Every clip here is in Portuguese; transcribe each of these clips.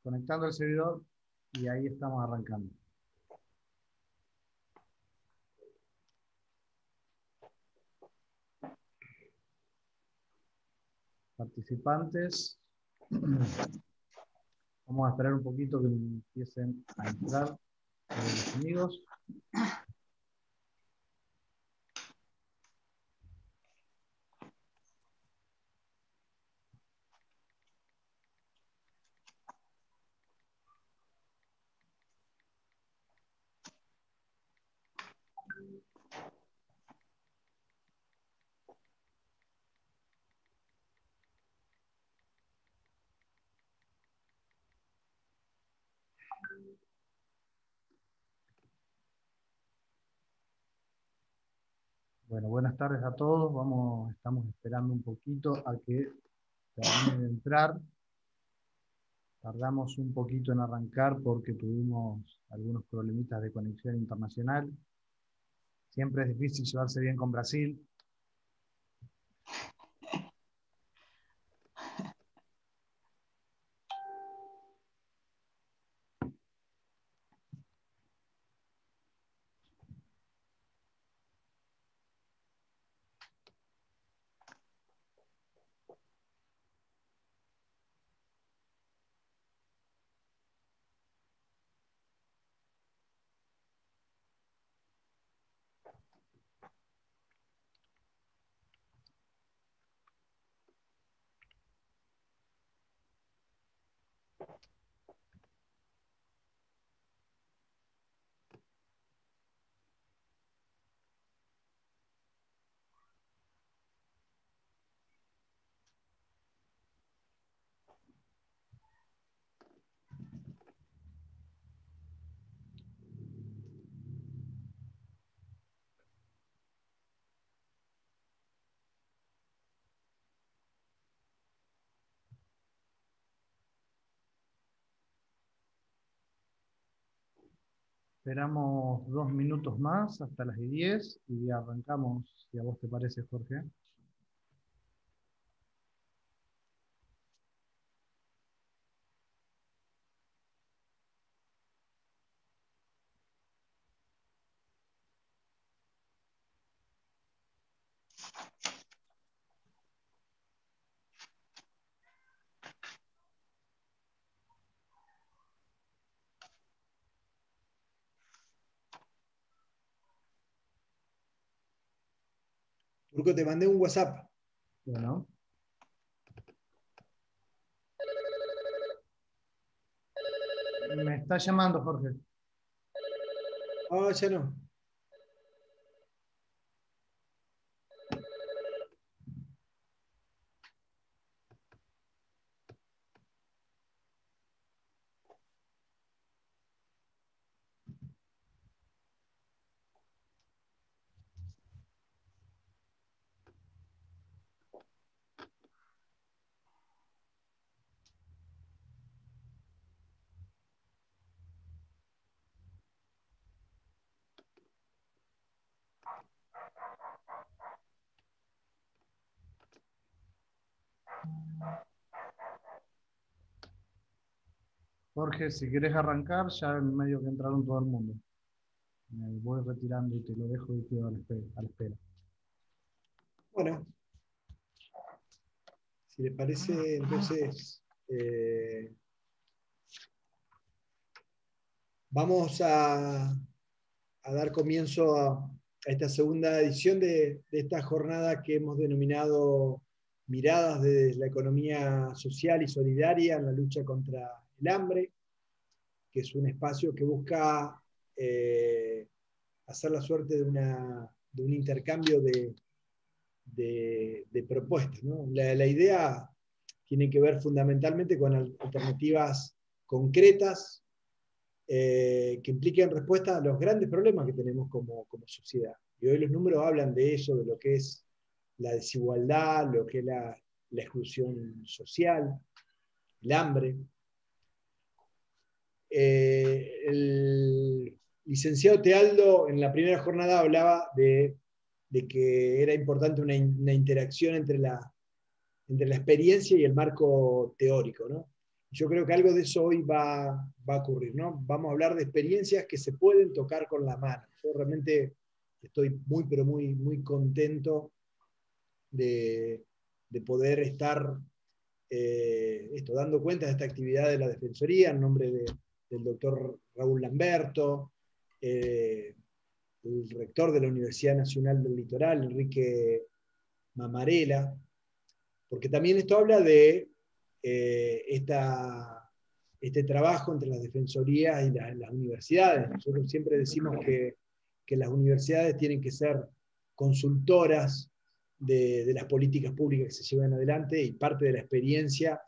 conectando el servidor y ahí estamos arrancando. Participantes, vamos a esperar un poquito que empiecen a entrar los amigos. Bueno, buenas tardes a todos. Estamos esperando un poquito a que termine de entrar. Tardamos un poquito en arrancar porque tuvimos algunos problemitas de conexión internacional. Siempre es difícil llevarse bien con Brasil. Esperamos 2 minutos más hasta las 10 y arrancamos, si a vos te parece, Jorge. Turco, te mandé un WhatsApp. Bueno. Me está llamando, Jorge. Ah, ya no. Jorge, si querés arrancar, ya en medio que entraron todo el mundo. Me voy retirando y te lo dejo y quedo a la espera. Bueno, si les parece, entonces vamos a dar comienzo a esta segunda edición de esta jornada que hemos denominado Miradas de la economía social y solidaria en la lucha contra el hambre, que es un espacio que busca hacer la suerte de un intercambio de propuestas, ¿no? La idea tiene que ver fundamentalmente con alternativas concretas que impliquen respuesta a los grandes problemas que tenemos como sociedad. Y hoy los números hablan de eso, de lo que es la desigualdad, lo que es la exclusión social, el hambre. El licenciado Tealdo en la primera jornada hablaba de que era importante una interacción entre la experiencia y el marco teórico, ¿no? Yo creo que algo de eso hoy va a ocurrir, ¿no? Vamos a hablar de experiencias que se pueden tocar con la mano. Yo realmente estoy muy, pero muy, muy contento de poder estar dando cuenta de esta actividad de la Defensoría en nombre del doctor Raúl Lamberto, el rector de la Universidad Nacional del Litoral, Enrique Mamarela, porque también esto habla de este trabajo entre las defensorías y las universidades. Nosotros siempre decimos que las universidades tienen que ser consultoras de las políticas públicas que se llevan adelante, y parte de la experiencia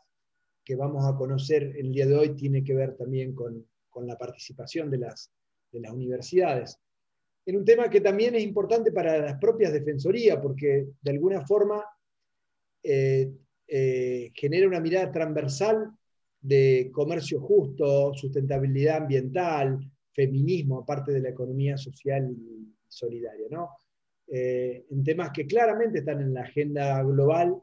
que vamos a conocer el día de hoy tiene que ver también con la participación de las universidades. En un tema que también es importante para las propias defensorías, porque de alguna forma genera una mirada transversal de comercio justo, sustentabilidad ambiental, feminismo, aparte de la economía social y solidaria, ¿no? En temas que claramente están en la agenda global,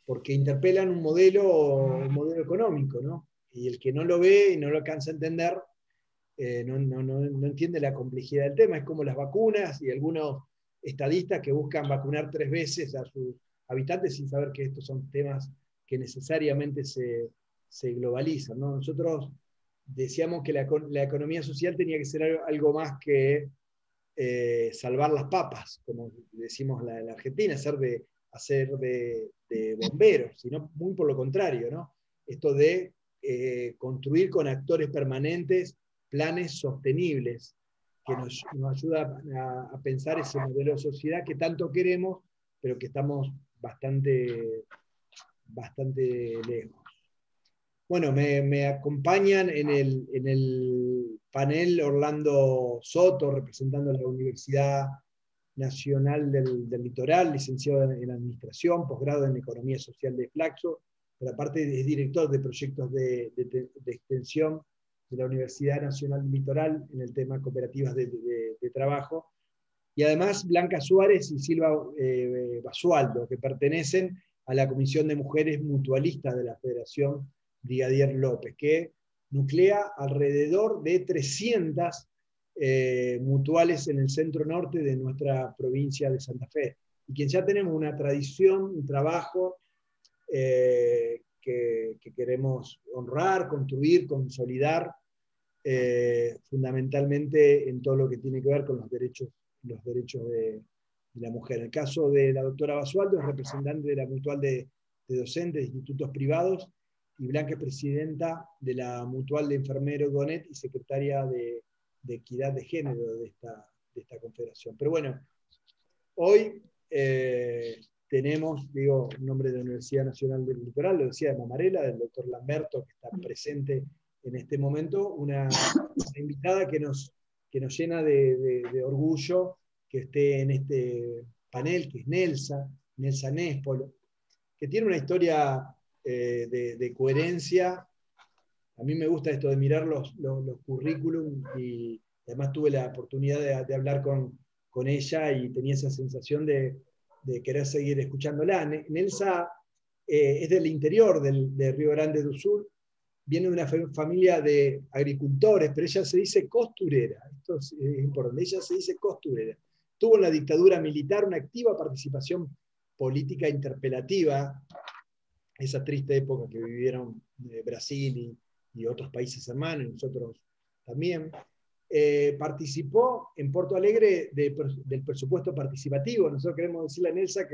porque interpelan un modelo económico, ¿no? Y el que no lo ve y no lo alcanza a entender, no entiende la complejidad del tema. Es como las vacunas y algunos estadistas que buscan vacunar 3 veces a sus habitantes sin saber que estos son temas que necesariamente se globalizan, ¿no? Nosotros decíamos que la economía social tenía que ser algo más que salvar las papas, como decimos en la Argentina, hacer de bomberos, sino muy por lo contrario, ¿no? Esto de construir con actores permanentes planes sostenibles que nos ayuda a pensar ese modelo de sociedad que tanto queremos, pero que estamos bastante lejos. Bueno, me acompañan en el panel Orlando Soto, representando a la Universidad Nacional del Litoral, licenciado en Administración, posgrado en Economía Social de Flaxo, pero aparte es director de proyectos de extensión de la Universidad Nacional del Litoral en el tema cooperativas de trabajo. Y además Blanca Suárez y Silva Basualdo, que pertenecen a la Comisión de Mujeres Mutualistas de la Federación Brigadier López, que nuclea alrededor de 300 mutuales en el centro norte de nuestra provincia de Santa Fe, y que ya tenemos una tradición, un trabajo que queremos honrar, construir, consolidar, fundamentalmente en todo lo que tiene que ver con los derechos de la mujer. En el caso de la doctora Basualdo, es representante de la Mutual de Docentes de Institutos Privados, y Blanca es presidenta de la Mutual de Enfermeros Donet y secretaria de Equidad de Género de esta confederación. Pero bueno, hoy tenemos, en nombre de la Universidad Nacional del Litoral, lo decía de Mamarela, del doctor Lamberto, que está presente en este momento, una invitada que nos llena de orgullo que esté en este panel, que es Nelsa Néspolo, que tiene una historia de coherencia. A mí me gusta esto de mirar los currículum, y además tuve la oportunidad de hablar con ella y tenía esa sensación de querer seguir escuchándola. Nelsa es del interior de Río Grande do Sul, viene de una familia de agricultores, pero ella se dice costurera. Esto es importante, ella se dice costurera. Tuvo en la dictadura militar una activa participación política interpelativa, esa triste época que vivieron Brasil y otros países hermanos, y nosotros también. Participó en Porto Alegre del presupuesto participativo. Nosotros queremos decirle a Nelsa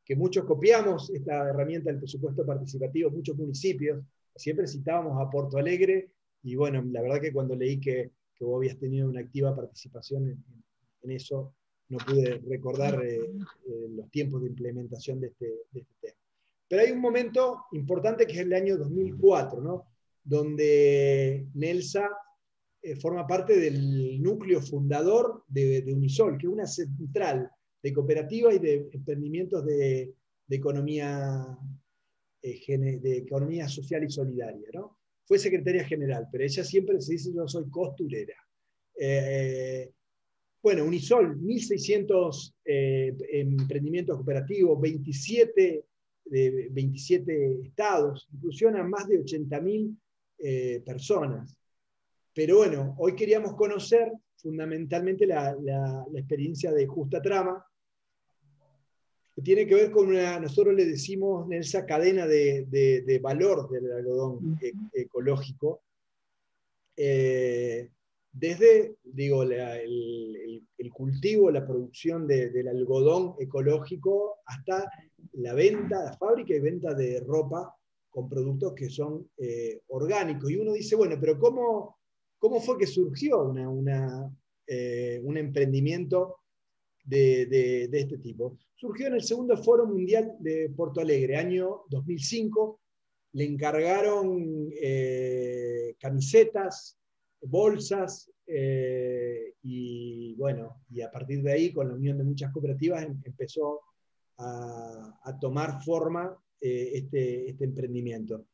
que muchos copiamos esta herramienta del presupuesto participativo, muchos municipios. Siempre citábamos a Porto Alegre, y bueno, la verdad que cuando leí que vos habías tenido una activa participación en eso, no pude recordar los tiempos de implementación de este tema. Pero hay un momento importante que es el año 2004, ¿no? Donde Nelsa forma parte del núcleo fundador de Unisol, que es una central de cooperativas y de emprendimientos de economía social y solidaria, ¿no? Fue secretaria general, pero ella siempre se dice: yo soy costurera. Bueno, Unisol, 1.600 emprendimientos cooperativos, 27 estados, inclusiona más de 80.000 personas. Pero bueno, hoy queríamos conocer fundamentalmente la experiencia de Justa Trama, que tiene que ver con nosotros le decimos, Nelsa, cadena de valor del algodón ecológico. Desde, digo, el cultivo, la producción del algodón ecológico, hasta la venta, la fábrica y venta de ropa con productos que son orgánicos. Y uno dice, bueno, pero ¿cómo fue que surgió un emprendimiento de este tipo? Surgió en el segundo Foro Mundial de Porto Alegre, año 2005. Le encargaron camisetas, bolsas, y bueno, y a partir de ahí, con la unión de muchas cooperativas, empezó a tomar forma este emprendimiento.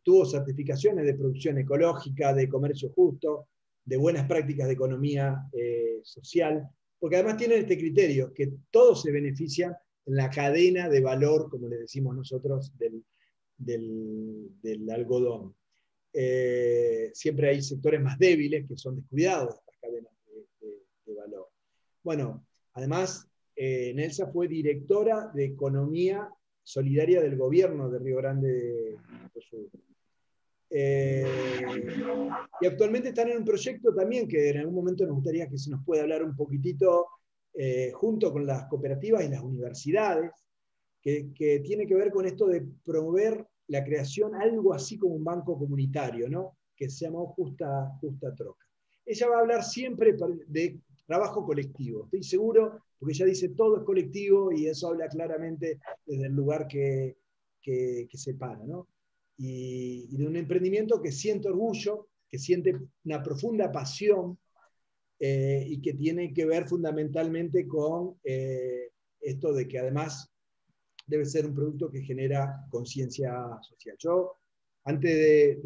Tuvo certificaciones de producción ecológica, de comercio justo, de buenas prácticas de economía social, porque además tienen este criterio, que todos se benefician en la cadena de valor, como le decimos nosotros, del algodón. Siempre hay sectores más débiles que son descuidados de estas cadenas de valor. Bueno, además, Nelsa fue directora de Economía Solidaria del Gobierno de Río Grande do Sul. Y actualmente están en un proyecto también que en algún momento nos gustaría que se nos pueda hablar un poquitito, junto con las cooperativas y las universidades, que tiene que ver con esto de promover la creación, algo así como un banco comunitario, ¿no? Que se llamó Justa Troca. Ella va a hablar siempre de trabajo colectivo, estoy seguro, porque ella dice todo es colectivo y eso habla claramente desde el lugar que separa, ¿no? Y de un emprendimiento que siente orgullo, que siente una profunda pasión, y que tiene que ver fundamentalmente con esto de que además debe ser un producto que genera conciencia social. Yo, antes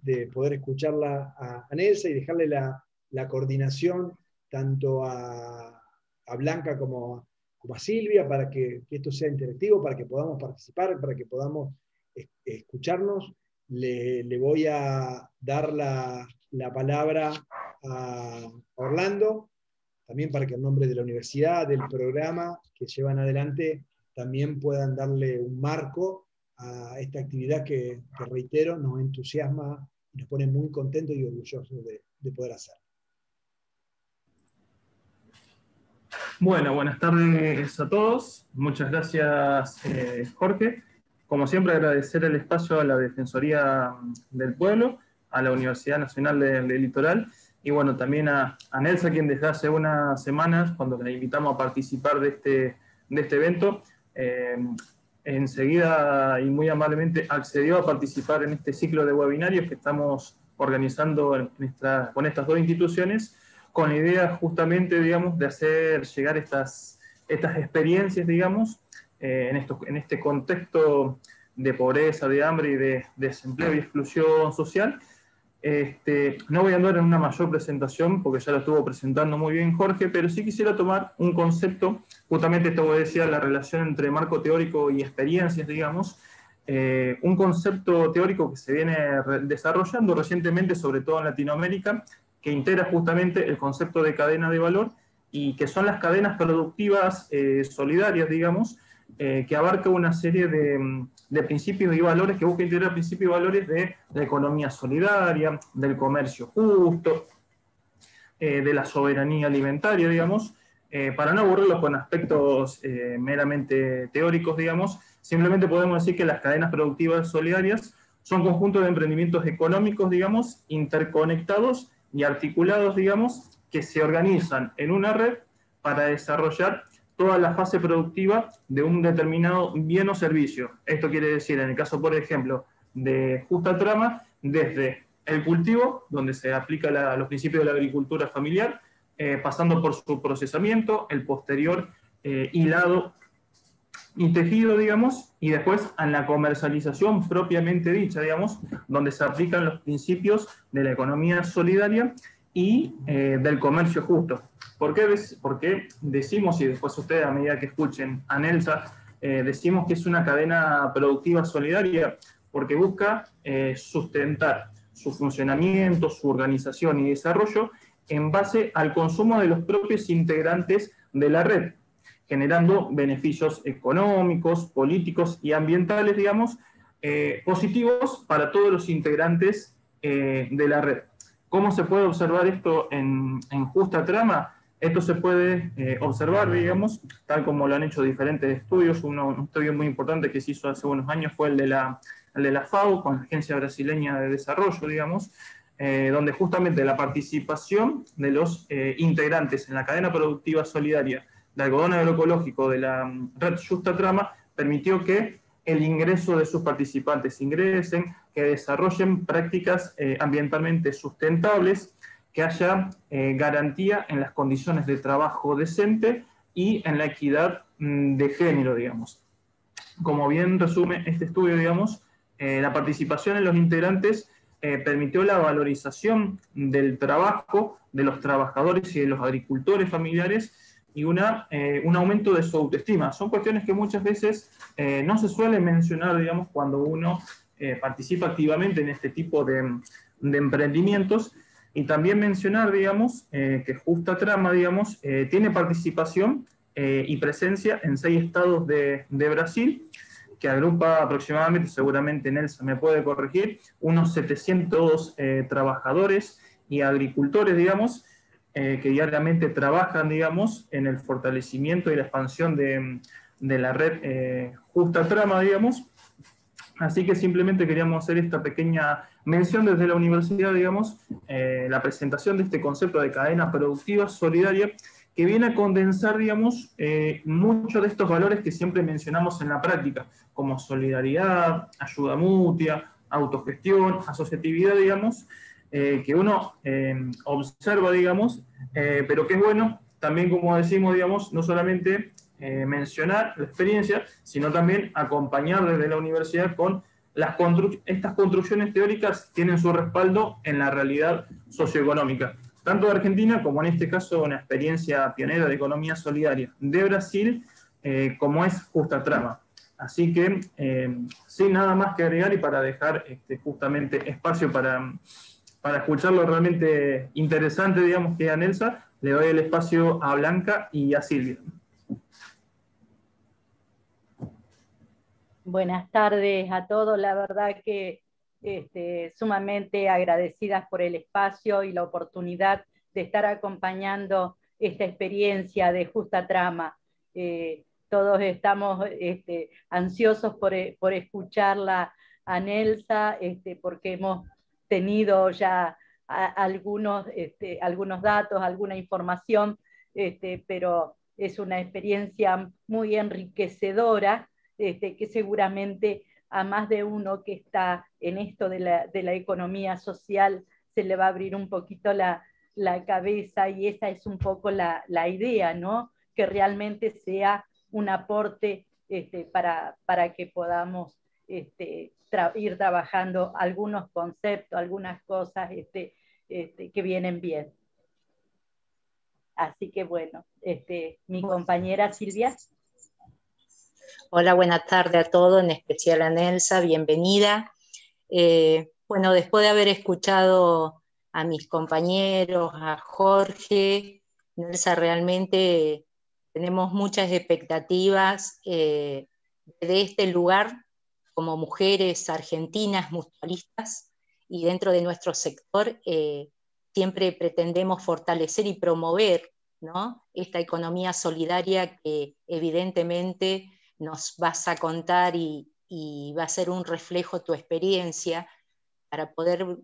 de poder escucharla a Nelsa y dejarle la coordinación tanto a Blanca como a Silvia, para que esto sea interactivo, para que podamos participar, para que podamos escucharnos, le voy a dar la palabra a Orlando, también para que en nombre de la universidad, del programa que llevan adelante, también puedan darle un marco a esta actividad que reitero, nos entusiasma y nos pone muy contentos y orgullosos de poder hacer. Bueno, buenas tardes a todos. Muchas gracias, Jorge. Como siempre, agradecer el espacio a la Defensoría del Pueblo, a la Universidad Nacional del Litoral, y bueno, también a Nelsa, quien desde hace unas semanas, cuando la invitamos a participar de este evento, enseguida y muy amablemente accedió a participar en este ciclo de webinarios que estamos organizando con estas dos instituciones, con la idea justamente, digamos, de hacer llegar estas experiencias, digamos, en este contexto de pobreza, de hambre y de desempleo y exclusión social. No voy a andar en una mayor presentación porque ya lo estuvo presentando muy bien Jorge, pero sí quisiera tomar un concepto, justamente esto que decía, la relación entre marco teórico y experiencias, digamos, un concepto teórico que se viene desarrollando recientemente, sobre todo en Latinoamérica, que integra justamente el concepto de cadena de valor y que son las cadenas productivas solidarias, digamos, que abarca una serie de principios y valores, que busca integrar principios y valores de la economía solidaria, del comercio justo, de la soberanía alimentaria, digamos, para no aburrirlos con aspectos meramente teóricos, digamos, simplemente podemos decir que las cadenas productivas solidarias son conjuntos de emprendimientos económicos, digamos, interconectados y articulados, digamos, que se organizan en una red para desarrollar toda la fase productiva de un determinado bien o servicio. Esto quiere decir, en el caso, por ejemplo, de Justa Trama, desde el cultivo, donde se aplica los principios de la agricultura familiar, pasando por su procesamiento, el posterior hilado y tejido, digamos, y después en la comercialización propiamente dicha, digamos, donde se aplican los principios de la economía solidaria y del comercio justo. ¿Por qué decimos, y después ustedes a medida que escuchen a Nelsa, decimos que es una cadena productiva solidaria? porque busca sustentar su funcionamiento, su organización y desarrollo en base al consumo de los propios integrantes de la red, generando beneficios económicos, políticos y ambientales, digamos, positivos para todos los integrantes de la red. ¿Cómo se puede observar esto en Justa Trama? Esto se puede observar, digamos, tal como lo han hecho diferentes estudios. Un estudio muy importante que se hizo hace unos años fue el de la FAO, con la Agencia Brasileña de Desarrollo, digamos, donde justamente la participación de los integrantes en la cadena productiva solidaria de algodón agroecológico de la red Justa Trama permitió que el ingreso de sus participantes ingresen, que desarrollen prácticas ambientalmente sustentables, que haya garantía en las condiciones de trabajo decente y en la equidad de género, digamos. Como bien resume este estudio, digamos, la participación en los integrantes permitió la valorización del trabajo de los trabajadores y de los agricultores familiares y un aumento de su autoestima. Son cuestiones que muchas veces no se suelen mencionar, digamos, cuando uno participa activamente en este tipo de emprendimientos. Y también mencionar, digamos, que Justa Trama, digamos, tiene participación y presencia en 6 estados de Brasil, que agrupa aproximadamente, seguramente Nelson me puede corregir, unos 700 trabajadores y agricultores, digamos, que diariamente trabajan, digamos, en el fortalecimiento y la expansión de la red Justa Trama, digamos. Así que simplemente queríamos hacer esta pequeña mención desde la universidad, digamos, la presentación de este concepto de cadena productiva solidaria, que viene a condensar, digamos, muchos de estos valores que siempre mencionamos en la práctica, como solidaridad, ayuda mutua, autogestión, asociatividad, digamos, que uno observa, digamos, pero que es bueno también, como decimos, digamos, no solamente mencionar la experiencia, sino también acompañar desde la universidad con estas construcciones teóricas tienen su respaldo en la realidad socioeconómica, tanto de Argentina como en este caso una experiencia pionera de economía solidaria de Brasil, como es Justa Trama. Así que, sin nada más que agregar y para dejar justamente espacio para escuchar lo realmente interesante, digamos, que es a Nelsa, le doy el espacio a Blanca y a Silvia. Buenas tardes a todos, la verdad que sumamente agradecidas por el espacio y la oportunidad de estar acompañando esta experiencia de Justa Trama. Todos estamos ansiosos por escucharla a Nelsa, porque hemos tenido ya algunos datos, alguna información, pero es una experiencia muy enriquecedora, que seguramente a más de uno que está en esto de la economía social se le va a abrir un poquito la cabeza, y esa es un poco la idea, ¿no? Que realmente sea un aporte para que podamos ir trabajando algunos conceptos, algunas cosas que vienen bien. Así que bueno, mi compañera Silvia. Hola, buenas tardes a todos, en especial a Nelsa, bienvenida. Bueno, después de haber escuchado a mis compañeros, a Jorge, Nelsa, realmente tenemos muchas expectativas de este lugar como mujeres argentinas mutualistas, y dentro de nuestro sector siempre pretendemos fortalecer y promover, ¿no?, esta economía solidaria que evidentemente nos vas a contar y va a ser un reflejo tu experiencia para poder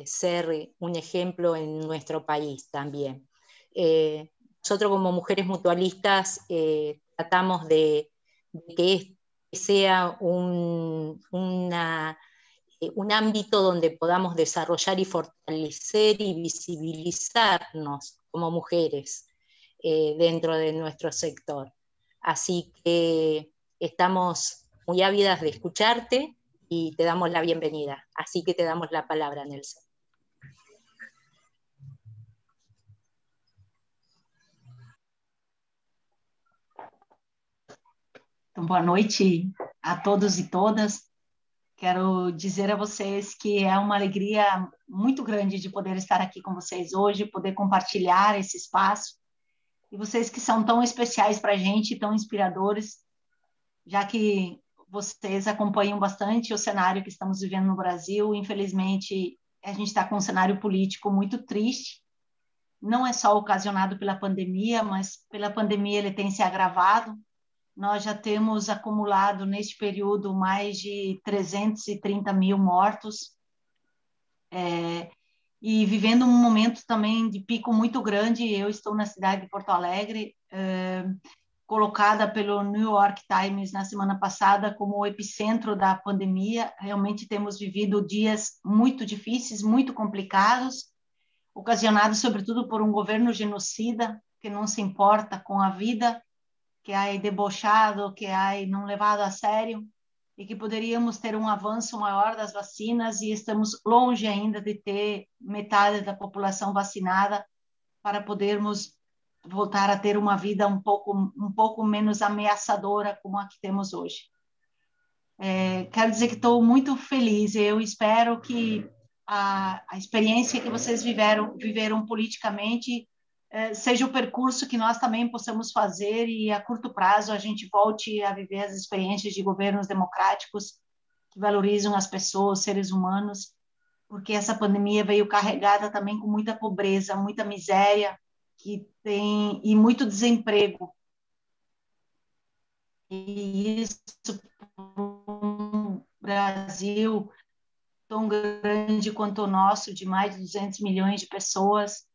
ser un ejemplo en nuestro país también. Nosotros como mujeres mutualistas tratamos de que sea un ámbito donde podamos desarrollar y fortalecer y visibilizarnos como mujeres dentro de nuestro sector. Así que estamos muy ávidas de escucharte y te damos la bienvenida. Así que te damos la palabra, Nelson. Então, boa noite a todos e todas Quero dizer a vocês que é uma alegria muito grande de poder estar aqui com vocês hoje, poder compartilhar esse espaço. E vocês que são tão especiais para a gente, tão inspiradores, já que vocês acompanham bastante o cenário que estamos vivendo no Brasil. Infelizmente, a gente está com um cenário político muito triste. Não é só ocasionado pela pandemia, mas pela pandemia ele tem se agravado. Nós já temos acumulado, neste período, mais de 330 mil mortos, e vivendo um momento também de pico muito grande. Eu estou na cidade de Porto Alegre, colocada pelo New York Times na semana passada como o epicentro da pandemia. Realmente temos vivido dias muito difíceis, muito complicados, ocasionados sobretudo por um governo genocida, que não se importa com a vida, que é debochado, que é não levado a sério, e que poderíamos ter um avanço maior das vacinas, e estamos longe ainda de ter metade da população vacinada para podermos voltar a ter uma vida um pouco menos ameaçadora como a que temos hoje. Quero dizer que estou muito feliz. Eu espero que a experiência que vocês viveram politicamente seja o percurso que nós também possamos fazer, e a curto prazo a gente volte a viver as experiências de governos democráticos que valorizam as pessoas, os seres humanos, porque essa pandemia veio carregada também com muita pobreza, muita miséria, e muito desemprego. E isso, no Brasil tão grande quanto o nosso, de mais de 200 milhões de pessoas,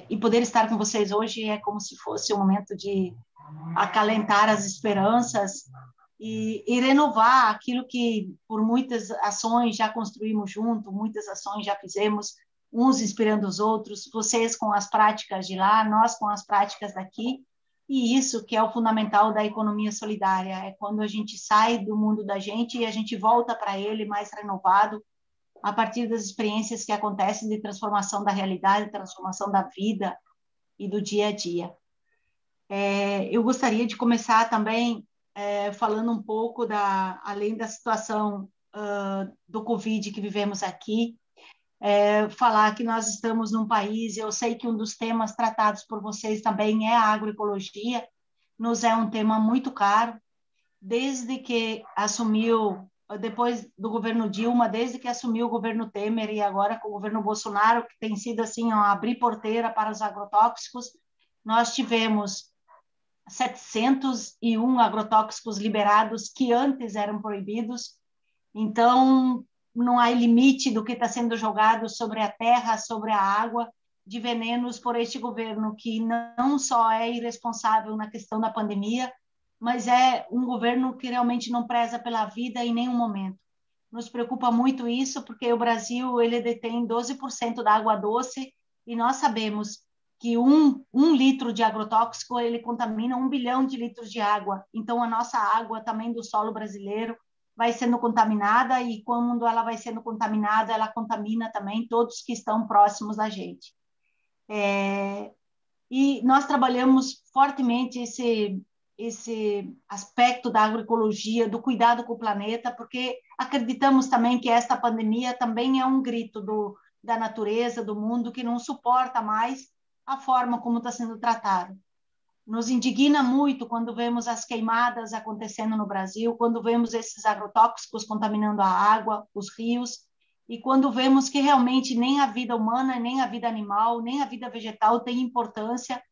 e poder estar com vocês hoje é como se fosse um momento de acalentar as esperanças e renovar aquilo que por muitas ações já construímos junto, muitas ações já fizemos, uns inspirando os outros, vocês com as práticas de lá, nós com as práticas daqui. E isso que é o fundamental da economia solidária, é quando a gente sai do mundo da gente e a gente volta para ele mais renovado, a partir das experiências que acontecem de transformação da realidade, transformação da vida e do dia a dia. Eu gostaria de começar também falando um pouco, além da situação do Covid que vivemos aqui, falar que nós estamos num país, eu sei que um dos temas tratados por vocês também é a agroecologia, nos é um tema muito caro, desde que assumiu, depois do governo Dilma, desde que assumiu o governo Temer e agora com o governo Bolsonaro, que tem sido assim, abrir porteira para os agrotóxicos, nós tivemos 701 agrotóxicos liberados que antes eram proibidos. Então, não há limite do que está sendo jogado sobre a terra, sobre a água, de venenos por este governo, que não só é irresponsável na questão da pandemia, mas é um governo que realmente não preza pela vida em nenhum momento. Nos preocupa muito isso, porque o Brasil ele detém 12% da água doce, e nós sabemos que um litro de agrotóxico ele contamina 1 bilhão de litros de água. Então, a nossa água também do solo brasileiro vai sendo contaminada, e quando ela vai sendo contaminada, ela contamina também todos que estão próximos da gente. E nós trabalhamos fortemente esse aspecto da agroecologia, do cuidado com o planeta, porque acreditamos também que esta pandemia também é um grito da natureza, do mundo, que não suporta mais a forma como está sendo tratado. Nos indigna muito quando vemos as queimadas acontecendo no Brasil, quando vemos esses agrotóxicos contaminando a água, os rios, e quando vemos que realmente nem a vida humana, nem a vida animal, nem a vida vegetal tem importância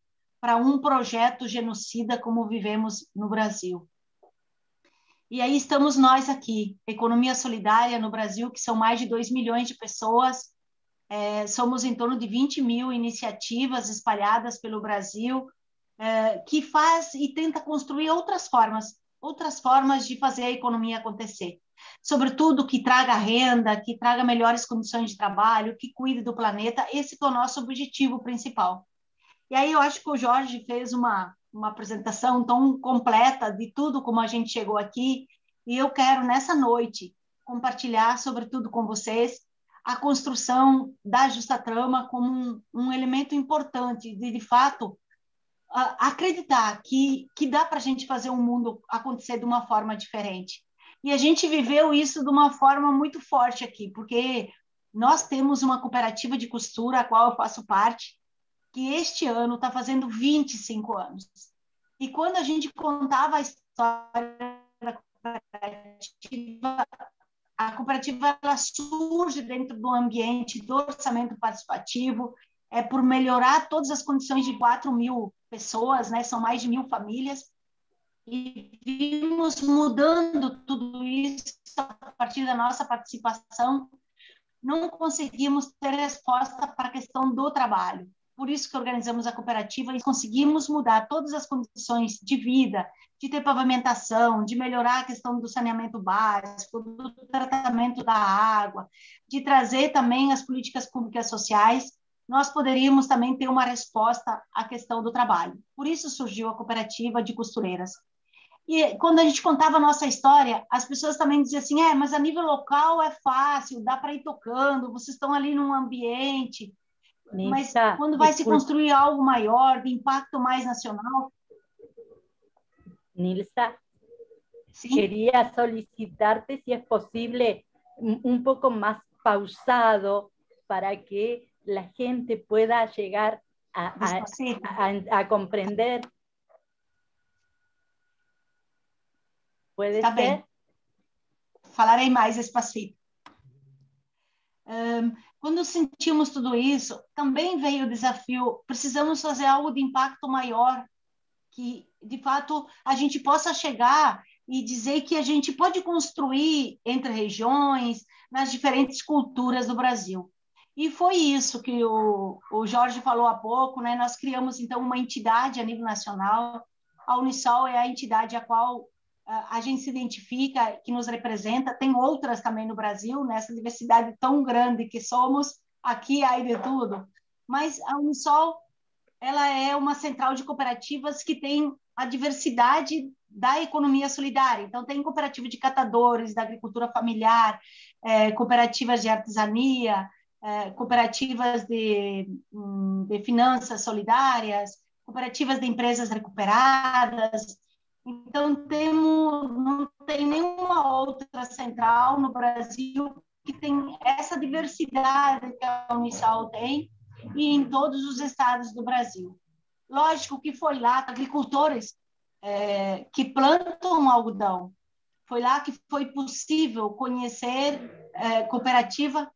para um projeto genocida como vivemos no Brasil. E aí estamos nós aqui, Economia Solidária no Brasil, que são mais de 2 milhões de pessoas, somos em torno de 20 mil iniciativas espalhadas pelo Brasil, que faz e tenta construir outras formas de fazer a economia acontecer. Sobretudo que traga renda, que traga melhores condições de trabalho, que cuide do planeta. Esse é o nosso objetivo principal. E aí eu acho que o Jorge fez uma apresentação tão completa de tudo como a gente chegou aqui, e eu quero, nessa noite, compartilhar, sobretudo com vocês, a construção da Justa Trama como um elemento importante de fato, acreditar que dá para a gente fazer um mundo acontecer de uma forma diferente. E a gente viveu isso de uma forma muito forte aqui, porque nós temos uma cooperativa de costura, a qual eu faço parte, que este ano está fazendo 25 anos. E quando a gente contava a história da cooperativa ela surge dentro do ambiente do orçamento participativo, por melhorar todas as condições de 4.000 pessoas, né? São mais de 1.000 famílias, e vimos mudando tudo isso a partir da nossa participação. Não conseguimos ter resposta para a questão do trabalho. Por isso que organizamos a cooperativa e conseguimos mudar todas as condições de vida, de ter pavimentação, de melhorar a questão do saneamento básico, do tratamento da água, de trazer também as políticas públicas sociais. Nós poderíamos também ter uma resposta à questão do trabalho. Por isso surgiu a cooperativa de costureiras. E quando a gente contava a nossa história, as pessoas também diziam assim, mas a nível local é fácil, dá para ir tocando, vocês estão ali num ambiente, mas quando vai se construir algo maior, de impacto mais nacional... Nilsa, quería solicitarte si es posible un poco más pausado para que la gente pueda llegar a comprender. Pode ser? Bem. Falarei mais despacito. Quando sentimos tudo isso, também veio o desafio, precisamos fazer algo de impacto maior, que, de fato, a gente possa chegar e dizer que a gente pode construir entre regiões, nas diferentes culturas do Brasil. E foi isso que o Jorge falou há pouco, né? Nós criamos, então, uma entidade a nível nacional. A Unisol é a entidade a qual a gente se identifica, que nos representa. Tem outras também no Brasil, nessa diversidade tão grande que somos, aqui há de tudo. Mas a Unisol, ela é uma central de cooperativas que tem a diversidade da economia solidária. Então, tem cooperativa de catadores, da agricultura familiar, cooperativas de artesania, cooperativas de finanças solidárias, cooperativas de empresas recuperadas. Então, não tem nenhuma outra central no Brasil que tem essa diversidade que a Unisol tem, e em todos os estados do Brasil. Lógico que foi lá, agricultores que plantam algodão, foi lá que foi possível conhecer cooperativa.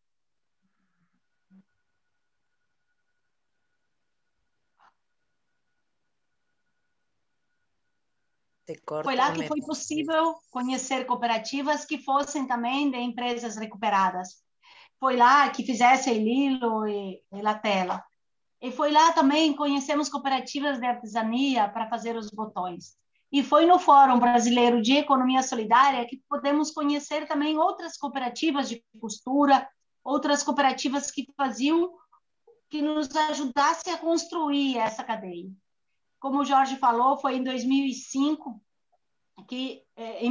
Foi lá que foi possível conhecer cooperativas que fossem também de empresas recuperadas. Foi lá que fizessem Lilo e Latela. E foi lá também conhecemos cooperativas de artesania para fazer os botões. E foi no Fórum Brasileiro de Economia Solidária que podemos conhecer também outras cooperativas de costura, outras cooperativas que nos ajudassem a construir essa cadeia. Como o Jorge falou, foi em 2005 que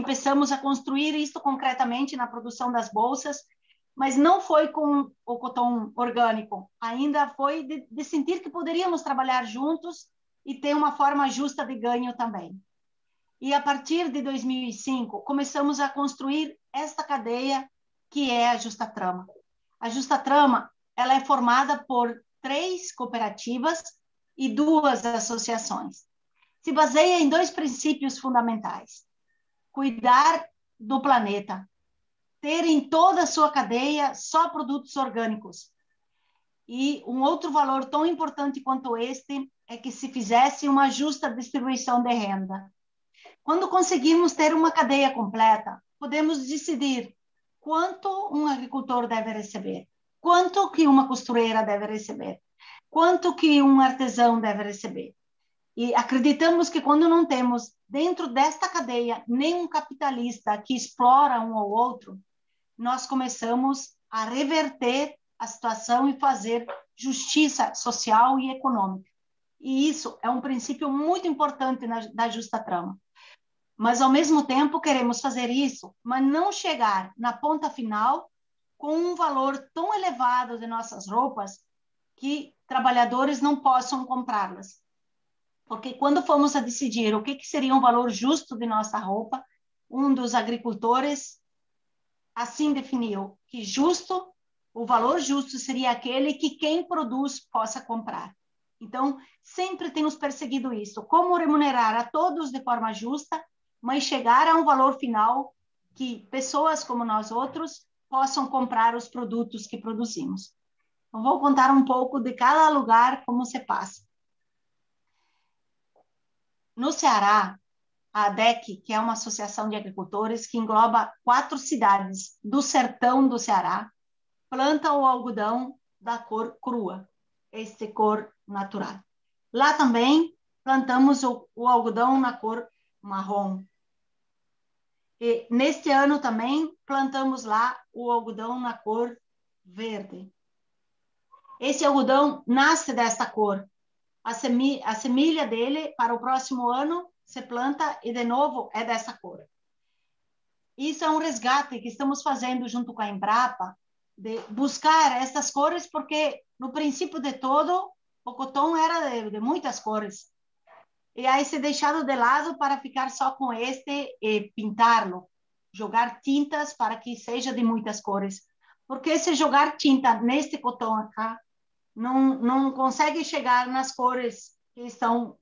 começamos a construir isso concretamente na produção das bolsas, mas não foi com o coton orgânico, ainda foi de sentir que poderíamos trabalhar juntos e ter uma forma justa de ganho também. E a partir de 2005, começamos a construir esta cadeia que é a Justa Trama. A Justa Trama, ela é formada por 3 cooperativas e 2 associações. Se baseia em 2 princípios fundamentais: cuidar do planeta, ter em toda a sua cadeia só produtos orgânicos. E um outro valor tão importante quanto este é que se fizesse uma justa distribuição de renda. Quando conseguimos ter uma cadeia completa, podemos decidir quanto um agricultor deve receber, quanto que uma costureira deve receber, quanto que um artesão deve receber. E acreditamos que quando não temos dentro desta cadeia nenhum capitalista que explora um ou outro, nós começamos a reverter a situação e fazer justiça social e econômica. E isso é um princípio muito importante da Justa Trama. Mas, ao mesmo tempo, queremos fazer isso, mas não chegar na ponta final com um valor tão elevado de nossas roupas que trabalhadores não possam comprá-las. Porque quando fomos a decidir o que seria um valor justo de nossa roupa, dos agricultores assim definiu que justo, o valor justo seria aquele que quem produz possa comprar. Então, sempre temos perseguido isso, como remunerar a todos de forma justa, mas chegar a um valor final que pessoas como nós outros possam comprar os produtos que produzimos. Eu vou contar um pouco de cada lugar como se passa. No Ceará, a ADEC, que é uma associação de agricultores que engloba 4 cidades do sertão do Ceará, planta o algodão da cor crua, esta cor natural. Lá também plantamos o algodão na cor marrom. E neste ano também plantamos lá o algodão na cor verde. Esse algodão nasce desta cor. A semilha dele, para o próximo ano, se planta e, de novo, é dessa cor. Isso é um resgate que estamos fazendo junto com a Embrapa, de buscar essas cores, porque, no princípio de todo, o cotão era de muitas cores. E aí se deixado de lado para ficar só com este e pintá-lo, jogar tintas para que seja de muitas cores. Porque se jogar tinta neste cotão acá, não consegue chegar nas cores que estão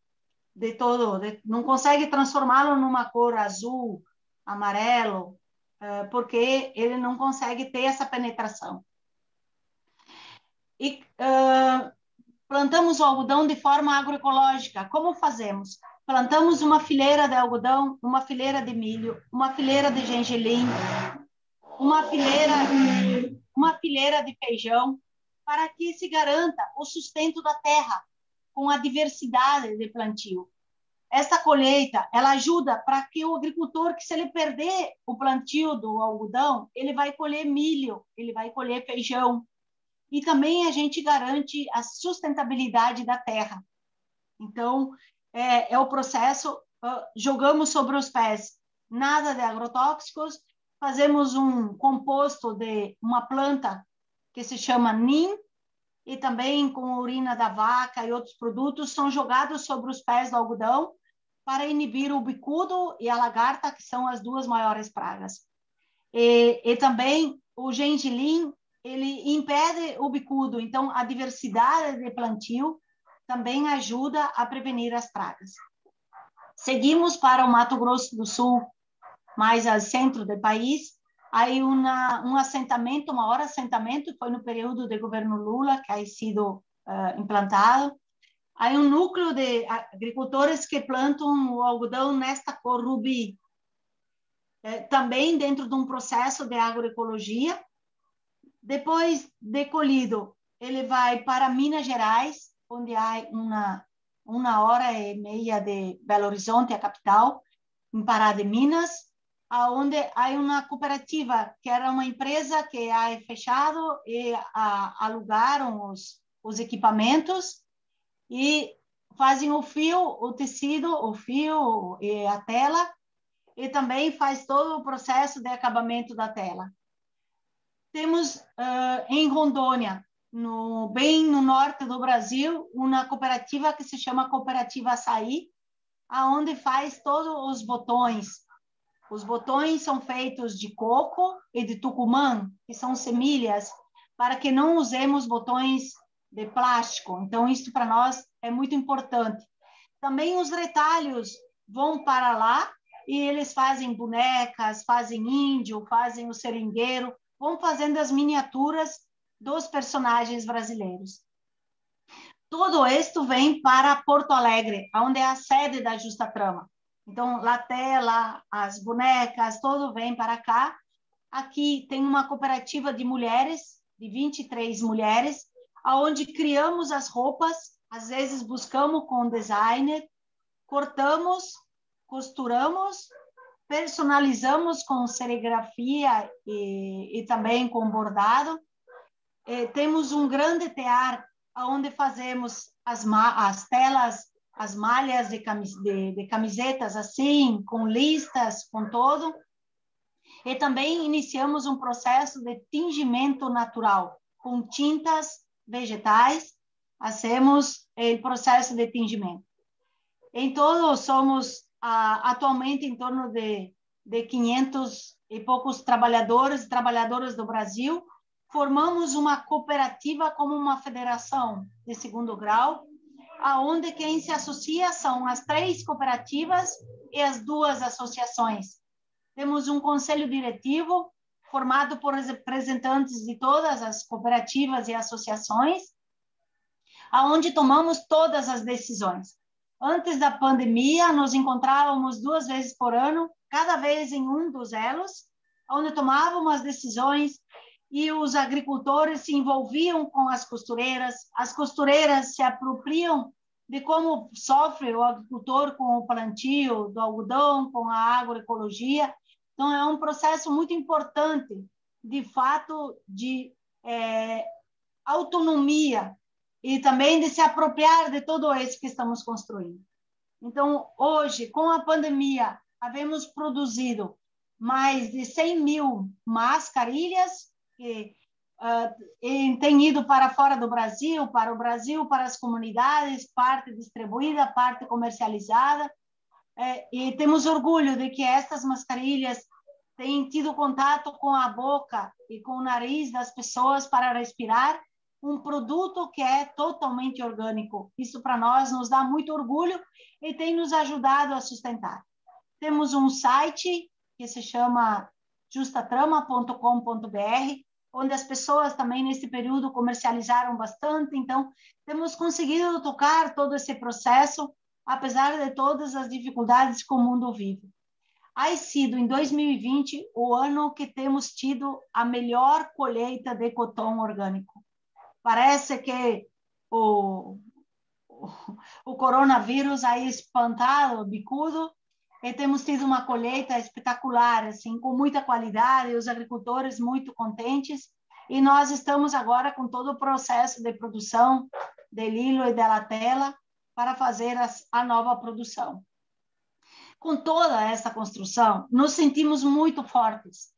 de todo, não consegue transformá-lo numa cor azul, amarelo, porque ele não consegue ter essa penetração. E plantamos o algodão de forma agroecológica. Como fazemos? Plantamos uma fileira de algodão, uma fileira de milho, uma fileira de gengelim, uma fileira de feijão, para que se garanta o sustento da terra com a diversidade de plantio. Essa colheita, ela ajuda para que o agricultor, que se ele perder o plantio do algodão, ele vai colher milho, ele vai colher feijão. E também a gente garante a sustentabilidade da terra. Então, é o processo, jogamos sobre os pés nada de agrotóxicos, fazemos um composto de uma planta que se chama NIM, e também com a urina da vaca e outros produtos são jogados sobre os pés do algodão para inibir o bicudo e a lagarta, que são as 2 maiores pragas. E também o gengelim, ele impede o bicudo, então a diversidade de plantio também ajuda a prevenir as pragas. Seguimos para o Mato Grosso do Sul, mais ao centro do país. Aí um assentamento, o maior assentamento, foi no período do governo Lula, que ha sido implantado. Aí um núcleo de agricultores que plantam o algodão nesta cor rubi, também dentro de um processo de agroecologia. Depois de colhido, ele vai para Minas Gerais, onde há uma hora e meia de Belo Horizonte, a capital, em Pará de Minas, onde há uma cooperativa, que era uma empresa que é fechado e alugaram os equipamentos e fazem o fio, o tecido, o fio e a tela, e também faz todo o processo de acabamento da tela. Temos em Rondônia, bem no norte do Brasil, uma cooperativa que se chama Cooperativa Açaí, onde faz todos os botões. Os botões são feitos de coco e de tucumã, que são semilhas, para que não usemos botões de plástico. Então, isso para nós é muito importante. Também os retalhos vão para lá e eles fazem bonecas, fazem índio, fazem o seringueiro, vão fazendo as miniaturas dos personagens brasileiros. Tudo isto vem para Porto Alegre, onde é a sede da Justa Trama. Então, a tela, as bonecas, tudo vem para cá. Aqui tem uma cooperativa de mulheres, de 23 mulheres, onde criamos as roupas, às vezes buscamos com designer, cortamos, costuramos, personalizamos com serigrafia e também com bordado. Temos um grande tear onde fazemos as telas, as malhas de camisetas assim, com listas, com todo. E também iniciamos um processo de tingimento natural, com tintas vegetais, fazemos o processo de tingimento. Em todo, somos atualmente em torno de de 500 e poucos trabalhadores e trabalhadoras do Brasil, formamos uma cooperativa como uma federação de segundo grau, aonde quem se associa são as 3 cooperativas e as 2 associações. Temos um conselho diretivo formado por representantes de todas as cooperativas e associações, aonde tomamos todas as decisões. Antes da pandemia, nos encontrávamos 2 vezes por ano, cada vez em um dos elos, onde tomávamos as decisões e os agricultores se envolviam com as costureiras se apropriam de como sofre o agricultor com o plantio do algodão, com a agroecologia. Então, é um processo muito importante, de fato, de autonomia e também de se apropriar de todo isso que estamos construindo. Então, hoje, com a pandemia, havemos produzido mais de 100.000 mascarilhas que têm ido para fora do Brasil, para as comunidades, parte distribuída, parte comercializada. E temos orgulho de que estas mascarilhas têm tido contato com a boca e com o nariz das pessoas para respirar um produto que é totalmente orgânico. Isso para nós nos dá muito orgulho e tem nos ajudado a sustentar. Temos um site que se chama justatrama.com.br, onde as pessoas também nesse período comercializaram bastante, então temos conseguido tocar todo esse processo, apesar de todas as dificuldades que o mundo vive. Ha sido em 2020 o ano que temos tido a melhor colheita de cotão orgânico. Parece que o coronavírus aí espantado, bicudo, e temos tido uma colheita espetacular, assim, com muita qualidade, os agricultores muito contentes, e nós estamos agora com todo o processo de produção de Lilo e da Tela para fazer a nova produção. Com toda essa construção, nos sentimos muito fortes,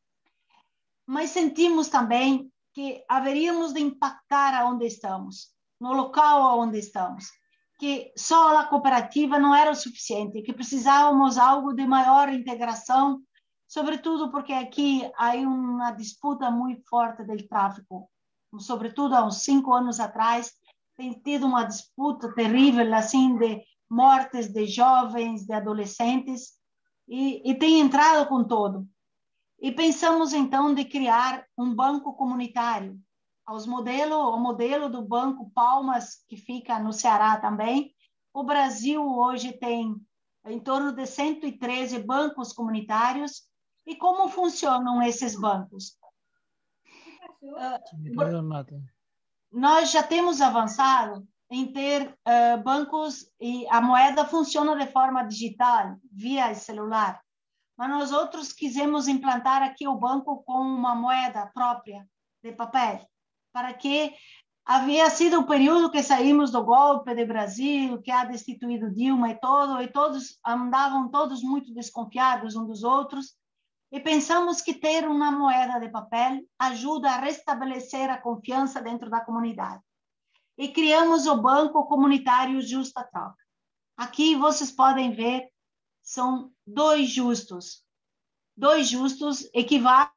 mas sentimos também que haveríamos de impactar aonde estamos, no local onde estamos, que só a cooperativa não era o suficiente, que precisávamos algo de maior integração, sobretudo porque aqui há uma disputa muito forte do tráfico, sobretudo há uns 5 anos atrás, tem tido uma disputa terrível, assim, de mortes de jovens, de adolescentes, e tem entrado com todo. E pensamos, então, de criar um banco comunitário, o modelo do Banco Palmas, que fica no Ceará também. O Brasil hoje tem em torno de 113 bancos comunitários. E como funcionam esses bancos? Nós já temos avançado em ter bancos e a moeda funciona de forma digital, via celular. Mas nós outros quisemos implantar aqui o banco com uma moeda própria, de papel, para que havia sido o período que saímos do golpe de Brasil, que ha destituído Dilma e todos andavam todos muito desconfiados uns dos outros, e pensamos que ter uma moeda de papel ajuda a restabelecer a confiança dentro da comunidade. E criamos o Banco Comunitário Justa Troca. Aqui vocês podem ver, são 2 justos. 2 justos equivalem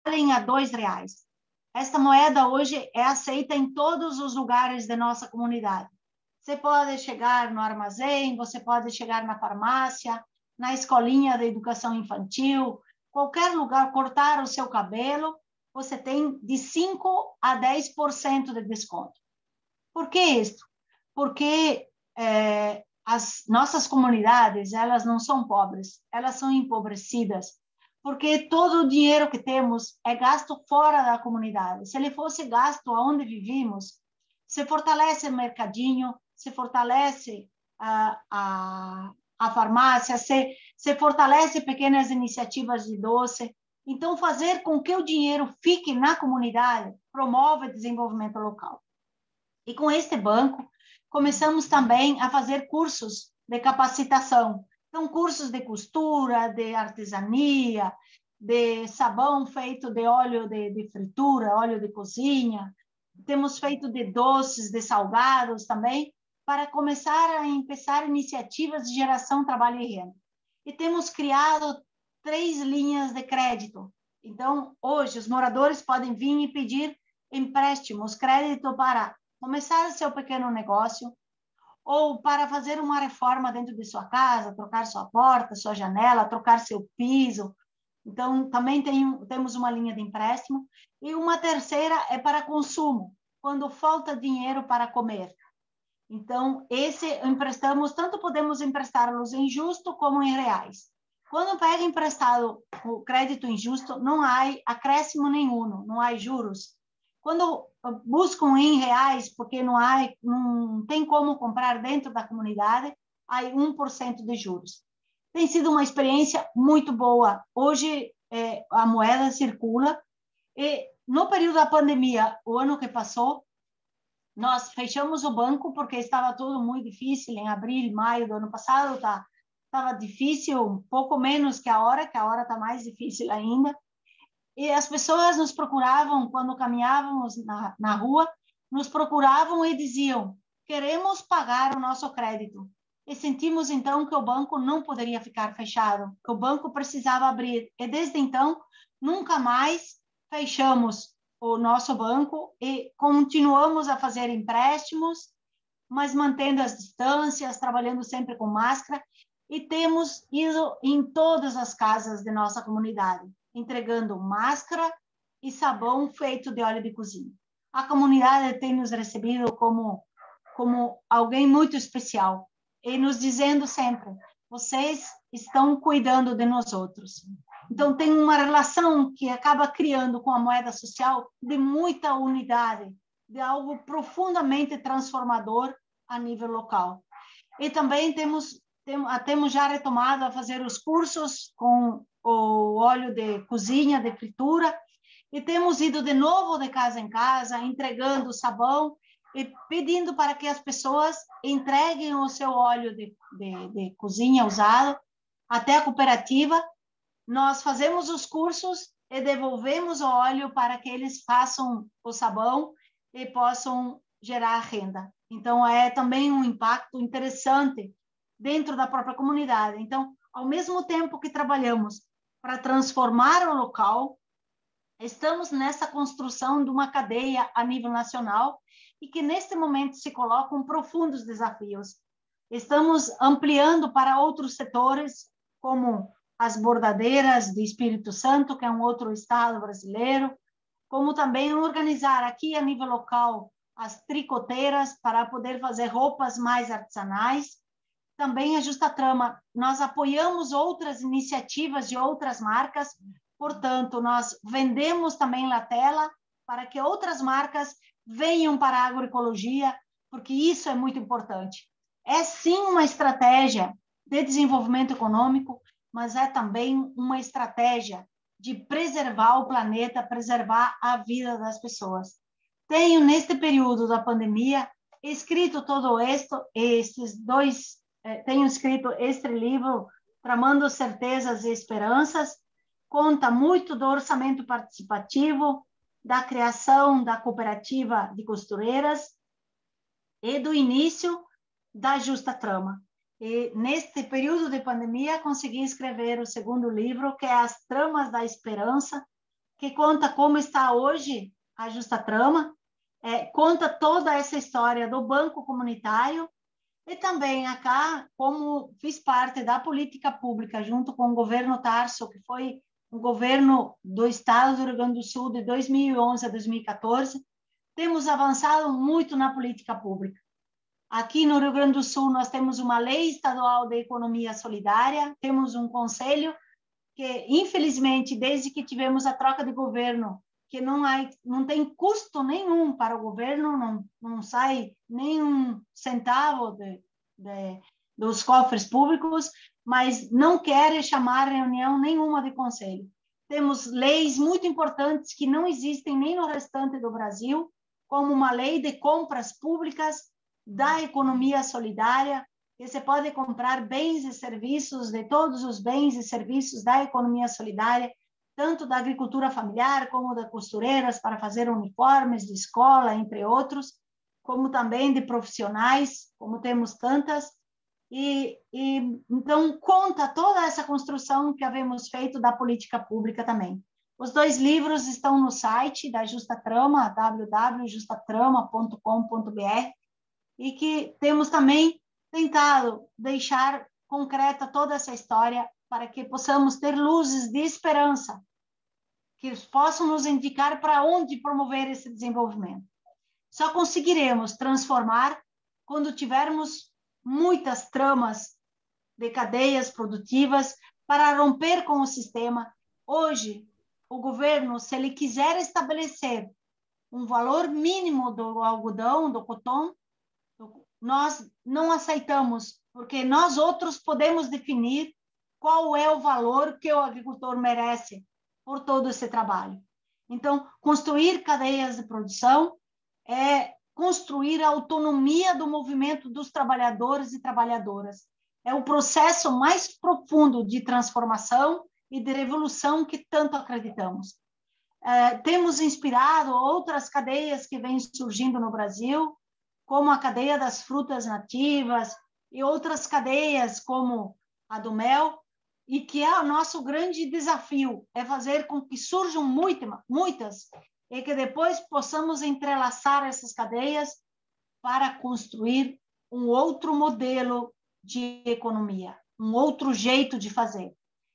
a R$2. Esta moeda hoje é aceita em todos os lugares da nossa comunidade. Você pode chegar no armazém, você pode chegar na farmácia, na escolinha de educação infantil, qualquer lugar, cortar o seu cabelo, você tem de 5% a 10% de desconto. Por que isso? Porque as nossas comunidades, elas não são pobres, elas são empobrecidas, porque todo o dinheiro que temos é gasto fora da comunidade. Se ele fosse gasto onde vivimos, se fortalece o mercadinho, se fortalece a farmácia, se fortalece pequenas iniciativas de doce. Então, fazer com que o dinheiro fique na comunidade promove o desenvolvimento local. E com este banco, começamos também a fazer cursos de capacitação. Então, cursos de costura, de artesania, de sabão feito de óleo de fritura, óleo de cozinha. Temos feito de doces, de salgados também, para começar a iniciativas de geração, trabalho e renda. E temos criado 3 linhas de crédito. Então, hoje, os moradores podem vir e pedir empréstimos, crédito para começar seu pequeno negócio, ou para fazer uma reforma dentro de sua casa, trocar sua porta, sua janela, trocar seu piso. Então, também temos uma linha de empréstimo. E uma terceira é para consumo, quando falta dinheiro para comer. Então, esse emprestamos, tanto podemos emprestá-los em justo como em reais. Quando pega emprestado o crédito injusto, não há acréscimo nenhum, não há juros. Quando buscam em reais, porque não tem como comprar dentro da comunidade, há 1% de juros. Tem sido uma experiência muito boa. Hoje, a moeda circula. E no período da pandemia, o ano que passou, nós fechamos o banco porque estava tudo muito difícil. Em abril, maio do ano passado, estava difícil, um pouco menos que a hora está mais difícil ainda. E as pessoas nos procuravam, quando caminhávamos na rua, nos procuravam e diziam: queremos pagar o nosso crédito. E sentimos, então, que o banco não poderia ficar fechado, que o banco precisava abrir. E, desde então, nunca mais fechamos o nosso banco e continuamos a fazer empréstimos, mas mantendo as distâncias, trabalhando sempre com máscara, e temos ido em todas as casas de nossa comunidade, entregando máscara e sabão feito de óleo de cozinha. A comunidade tem nos recebido como alguém muito especial e nos dizendo sempre: vocês estão cuidando de nós outros. Então, tem uma relação que acaba criando com a moeda social de muita unidade, de algo profundamente transformador a nível local. E também temos já retomado a fazer os cursos com o óleo de cozinha, de fritura, e temos ido de novo de casa em casa, entregando sabão e pedindo para que as pessoas entreguem o seu óleo de cozinha usado até a cooperativa. Nós fazemos os cursos e devolvemos o óleo para que eles façam o sabão e possam gerar renda. Então, é também um impacto interessante dentro da própria comunidade. Então, ao mesmo tempo que trabalhamos para transformar o local, estamos nessa construção de uma cadeia a nível nacional e que, neste momento, se colocam profundos desafios. Estamos ampliando para outros setores, como as bordadeiras de Espírito Santo, que é um outro estado brasileiro, como também organizar aqui a nível local as tricoteiras para poder fazer roupas mais artesanais. Também a Justa Trama, nós apoiamos outras iniciativas de outras marcas, portanto, nós vendemos também Latela para que outras marcas venham para a agroecologia, porque isso é muito importante. É sim uma estratégia de desenvolvimento econômico, mas é também uma estratégia de preservar o planeta, preservar a vida das pessoas. Tenho, neste período da pandemia, escrito todo tenho escrito este livro, Tramando Certezas e Esperanças, conta muito do orçamento participativo, da criação da cooperativa de costureiras e do início da Justa Trama. E neste período de pandemia consegui escrever o segundo livro, que é As Tramas da Esperança, que conta como está hoje a Justa Trama, conta toda essa história do Banco Comunitário e também acá como fiz parte da política pública junto com o governo Tarso, que foi o governo do estado do Rio Grande do Sul de 2011 a 2014, temos avançado muito na política pública. Aqui no Rio Grande do Sul, nós temos uma lei estadual de economia solidária, temos um conselho que, infelizmente, desde que tivemos a troca de governo, que não tem custo nenhum para o governo, não sai nem um centavo dos cofres públicos, mas não querem chamar reunião nenhuma de conselho. Temos leis muito importantes que não existem nem no restante do Brasil, como uma lei de compras públicas da economia solidária, que você pode comprar bens e serviços de todos os bens e serviços da economia solidária, tanto da agricultura familiar como das costureiras para fazer uniformes de escola, entre outros, como também de profissionais, como temos tantas. Então conta toda essa construção que havemos feito da política pública também. Os 2 livros estão no site da Justa Trama, www.justatrama.com.br, e que temos também tentado deixar concreta toda essa história para que possamos ter luzes de esperança que possam nos indicar para onde promover esse desenvolvimento. Só conseguiremos transformar quando tivermos muitas tramas de cadeias produtivas para romper com o sistema. Hoje, o governo, se ele quiser estabelecer um valor mínimo do algodão, do coton, nós não aceitamos, porque nós outros podemos definir qual é o valor que o agricultor merece por todo esse trabalho. Então, construir cadeias de produção é construir a autonomia do movimento dos trabalhadores e trabalhadoras. É o processo mais profundo de transformação e de revolução que tanto acreditamos. Temos inspirado outras cadeias que vêm surgindo no Brasil, como a cadeia das frutas nativas e outras cadeias como a do mel, e que é o nosso grande desafio, é fazer com que surjam muitas, e que depois possamos entrelaçar essas cadeias para construir um outro modelo de economia, um outro jeito de fazer.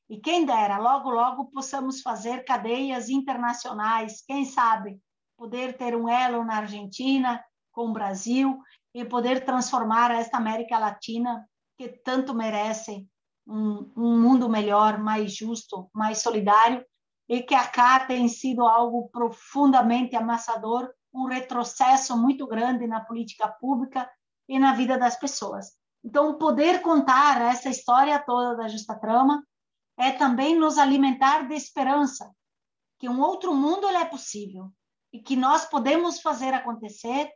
E quem dera, logo, logo possamos fazer cadeias internacionais, quem sabe poder ter um elo na Argentina, com o Brasil, e poder transformar esta América Latina, que tanto merece um mundo melhor, mais justo, mais solidário, e que acá tem sido algo profundamente amassador, um retrocesso muito grande na política pública e na vida das pessoas. Então, poder contar essa história toda da Justa Trama é também nos alimentar de esperança, que um outro mundo é possível, e que nós podemos fazer acontecer,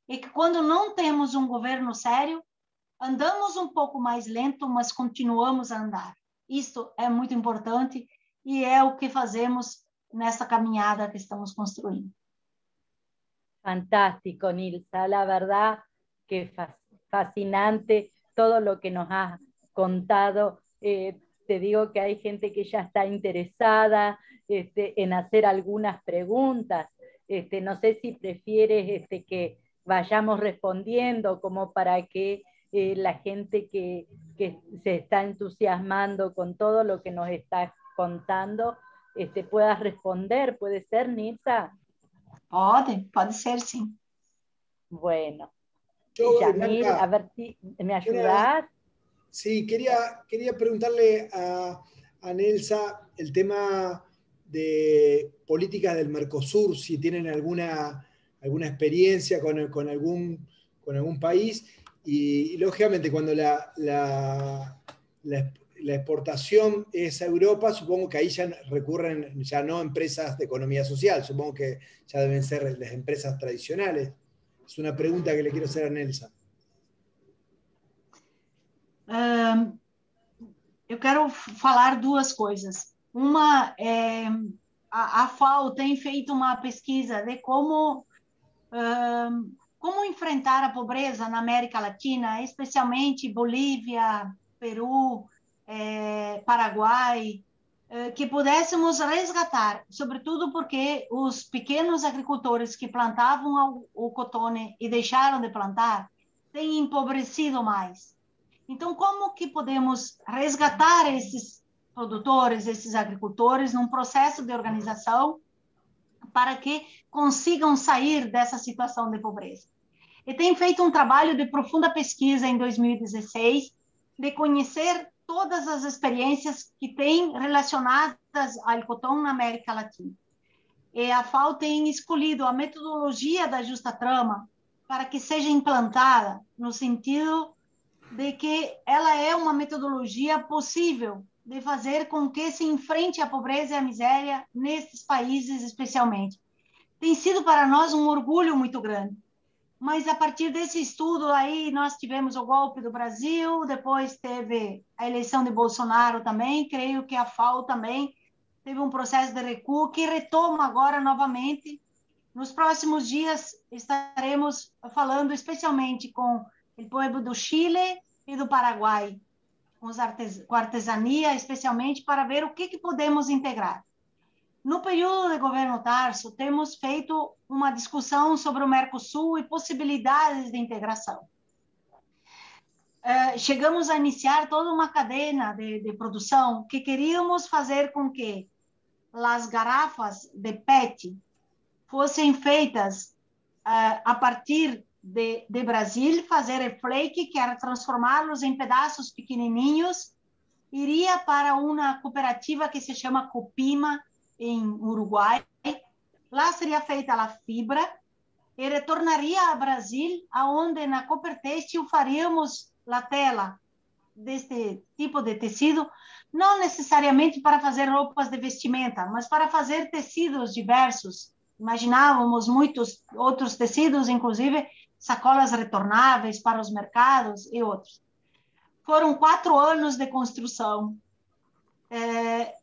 e que quando não temos um governo sério, andamos um pouco mais lento, mas continuamos a andar. Isto é muito importante e é o que fazemos nessa caminhada que estamos construindo. Fantástico, Nilsa. La verdad que fascinante todo lo que nos has contado. Te digo que hay gente que ya está interesada en hacer algunas preguntas. No sé si prefieres que vayamos respondiendo como para que la gente que se está entusiasmando con todo lo que nos estás contando pueda responder. ¿Puede ser, Nilsa? Pode ser, sim. Bueno. Yamil, a ver si me ayudas. Sí, quería preguntarle a Nelsa el tema de políticas del Mercosur, si tienen alguna experiencia con algún país, y lógicamente cuando la exportación es a Europa, supongo que ahí ya recurren ya no empresas de economía social, supongo que ya deben ser las empresas tradicionales. Es una pregunta que le quiero hacer a Nelsa. Eu quero falar 2 coisas. Uma é a FAO tem feito uma pesquisa de como enfrentar a pobreza na América Latina, especialmente Bolívia, Peru, Paraguai, que pudéssemos resgatar, sobretudo porque os pequenos agricultores que plantavam o cotone e deixaram de plantar têm empobrecido mais. Então, como que podemos resgatar esses produtores, esses agricultores, num processo de organização para que consigam sair dessa situação de pobreza? E tem feito um trabalho de profunda pesquisa em 2016, de conhecer todas as experiências que têm relacionadas ao cotão na América Latina. E a FAO tem escolhido a metodologia da Justa Trama para que seja implantada no sentido de que ela é uma metodologia possível de fazer com que se enfrente a pobreza e a miséria nesses países especialmente. Tem sido para nós um orgulho muito grande, mas a partir desse estudo aí nós tivemos o golpe do Brasil, depois teve a eleição de Bolsonaro também, creio que a FAO também teve um processo de recuo que retoma agora novamente. Nos próximos dias estaremos falando especialmente com o povo do Chile e do Paraguai, com artesania, especialmente para ver o que podemos integrar. No período de governo Tarso, temos feito uma discussão sobre o Mercosul e possibilidades de integração. Chegamos a iniciar toda uma cadeia de produção que queríamos fazer com que as garrafas de PET fossem feitas a partir de Brasil, fazer flake, que era transformá-los em pedaços pequenininhos, iria para uma cooperativa que se chama Copima, em Uruguai. Lá seria feita a fibra e retornaria a Brasil, onde na Coopertêxtil faríamos a tela deste tipo de tecido, não necessariamente para fazer roupas de vestimenta, mas para fazer tecidos diversos. Imaginávamos muitos outros tecidos, inclusive sacolas retornáveis para os mercados e outros. Foram 4 anos de construção,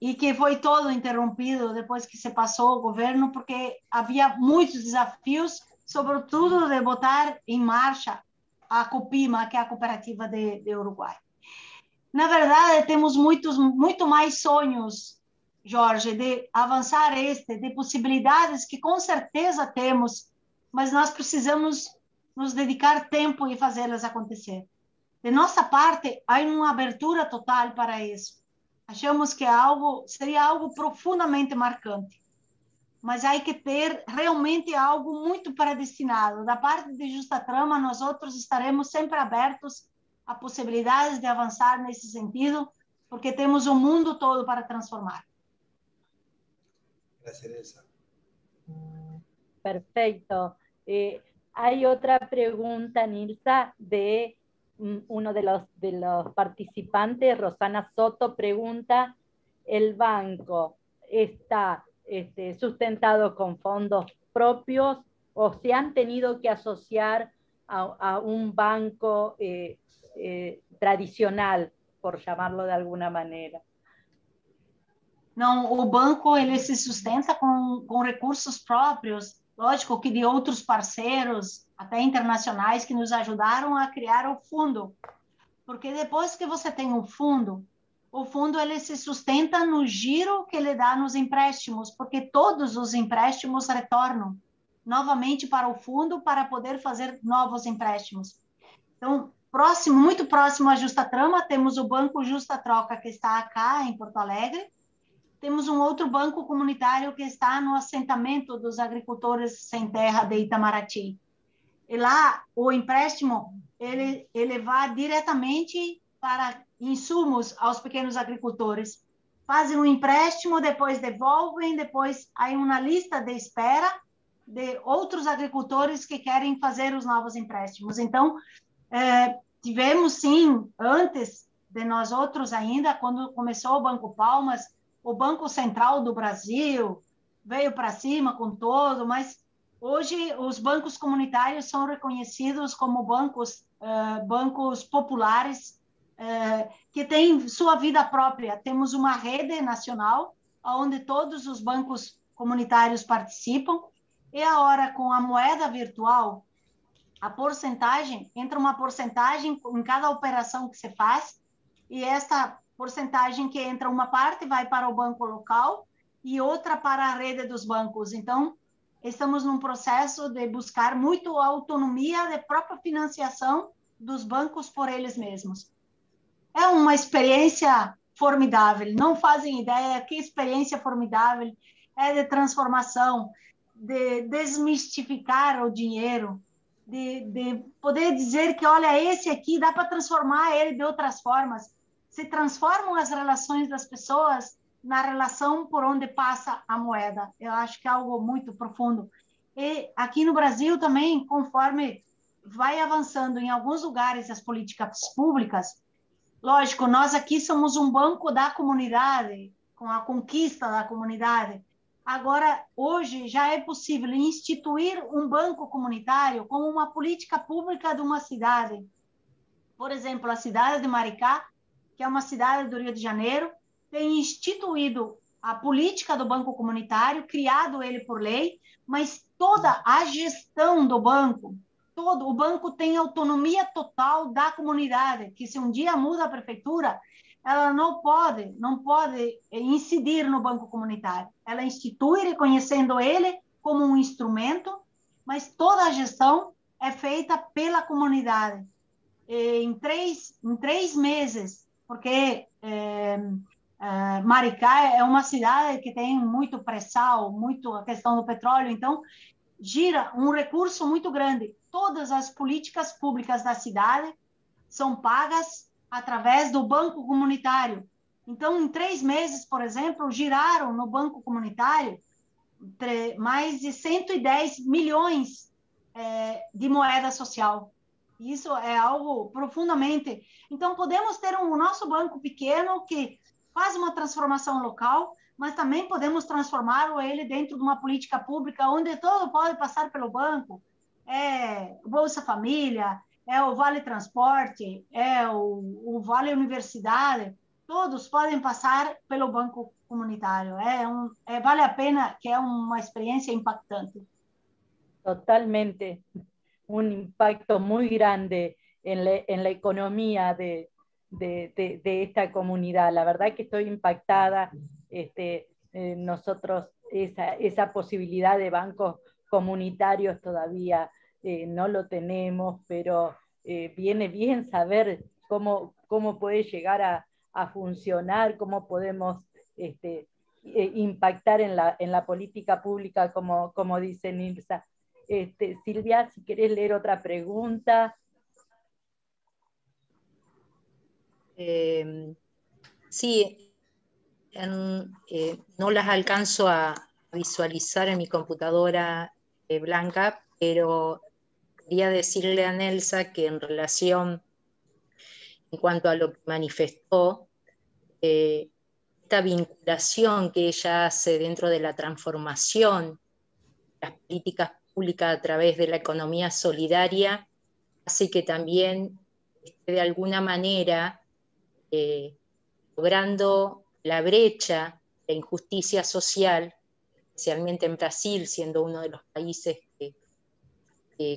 e que foi todo interrompido depois que se passou o governo, porque havia muitos desafios, sobretudo de botar em marcha a Copima, que é a cooperativa de Uruguai. Na verdade, temos muito mais sonhos, Jorge, de avançar de possibilidades que com certeza temos, mas nós precisamos nos dedicar tempo e fazê-las acontecer. De nossa parte, há uma abertura total para isso. Achamos que seria algo profundamente marcante, mas há que ter realmente algo muito predestinado. Da parte de Justa Trama, nós outros estaremos sempre abertos a possibilidades de avançar nesse sentido, porque temos o mundo todo para transformar. Gracias. Perfecto. Hay otra pregunta, Nilsa, de uno de los participantes. Rosana Soto pregunta: ¿el banco está sustentado con fondos propios o se han tenido que asociar a un banco tradicional, por llamarlo de alguna manera? Não, o banco ele se sustenta com recursos próprios, lógico que de outros parceiros, até internacionais, que nos ajudaram a criar o fundo. Porque depois que você tem o fundo ele se sustenta no giro que ele dá nos empréstimos, porque todos os empréstimos retornam novamente para o fundo para poder fazer novos empréstimos. Então, muito próximo à Justa Trama, temos o Banco Justa Troca, que está cá em Porto Alegre. Temos um outro banco comunitário que está no assentamento dos agricultores sem terra de Itamaraty. E lá, o empréstimo, ele vai diretamente para insumos aos pequenos agricultores. Fazem um empréstimo, depois devolvem, depois há uma lista de espera de outros agricultores que querem fazer os novos empréstimos. Então, tivemos, sim, antes de nós outros ainda, quando começou o Banco Palmas, o Banco Central do Brasil veio para cima com todo, mas hoje os bancos comunitários são reconhecidos como bancos populares que têm sua vida própria. Temos uma rede nacional onde todos os bancos comunitários participam, e agora com a moeda virtual, entra uma porcentagem em cada operação que se faz, e essa porcentagem que entra uma parte vai para o banco local e outra para a rede dos bancos. Então, estamos num processo de buscar muito a autonomia de própria financiação dos bancos por eles mesmos. É uma experiência formidável, não fazem ideia que experiência formidável é de transformação, de desmistificar o dinheiro, de poder dizer que, olha, esse aqui dá para transformar ele de outras formas. Se transformam as relações das pessoas na relação por onde passa a moeda. Eu acho que é algo muito profundo. E aqui no Brasil também, conforme vai avançando em alguns lugares as políticas públicas, lógico, nós aqui somos um banco da comunidade, com a conquista da comunidade. Agora, hoje, já é possível instituir um banco comunitário como uma política pública de uma cidade. Por exemplo, a cidade de Maricá, que é uma cidade do Rio de Janeiro, tem instituído a política do banco comunitário, criado ele por lei, mas toda a gestão do banco, o banco tem autonomia total da comunidade, que se um dia muda a prefeitura, ela não pode incidir no banco comunitário. Ela institui reconhecendo ele como um instrumento, mas toda a gestão é feita pela comunidade. Em três meses, porque Maricá é uma cidade que tem muito pré-sal, muito a questão do petróleo, então gira um recurso muito grande. Todas as políticas públicas da cidade são pagas através do banco comunitário. Então, em 3 meses, por exemplo, giraram no banco comunitário mais de 110 milhões de moeda social. Isso é algo profundamente... Então, podemos ter o nosso banco pequeno que faz uma transformação local, mas também podemos transformar ele dentro de uma política pública onde todo pode passar pelo banco. Bolsa Família, o Vale Transporte, o Vale Universidade, todos podem passar pelo banco comunitário. Vale a pena, que é uma experiência impactante. Totalmente. Un impacto muy grande en la economía de esta comunidad. La verdad que estoy impactada. Nosotros esa posibilidad de bancos comunitarios todavía no lo tenemos, pero viene bien saber cómo puede llegar a funcionar, cómo podemos impactar en la política pública, como dice Nilsa. Silvia, si querés leer otra pregunta. Sí, no las alcanzo a visualizar en mi computadora, Blanca, pero quería decirle a Nelsa que en relación, en cuanto a lo que manifestó, esta vinculación que ella hace dentro de la transformación, las políticas públicas a través de la economía solidaria, hace que también esté de alguna manera logrando la brecha, la injusticia social, especialmente en Brasil, siendo uno de los países que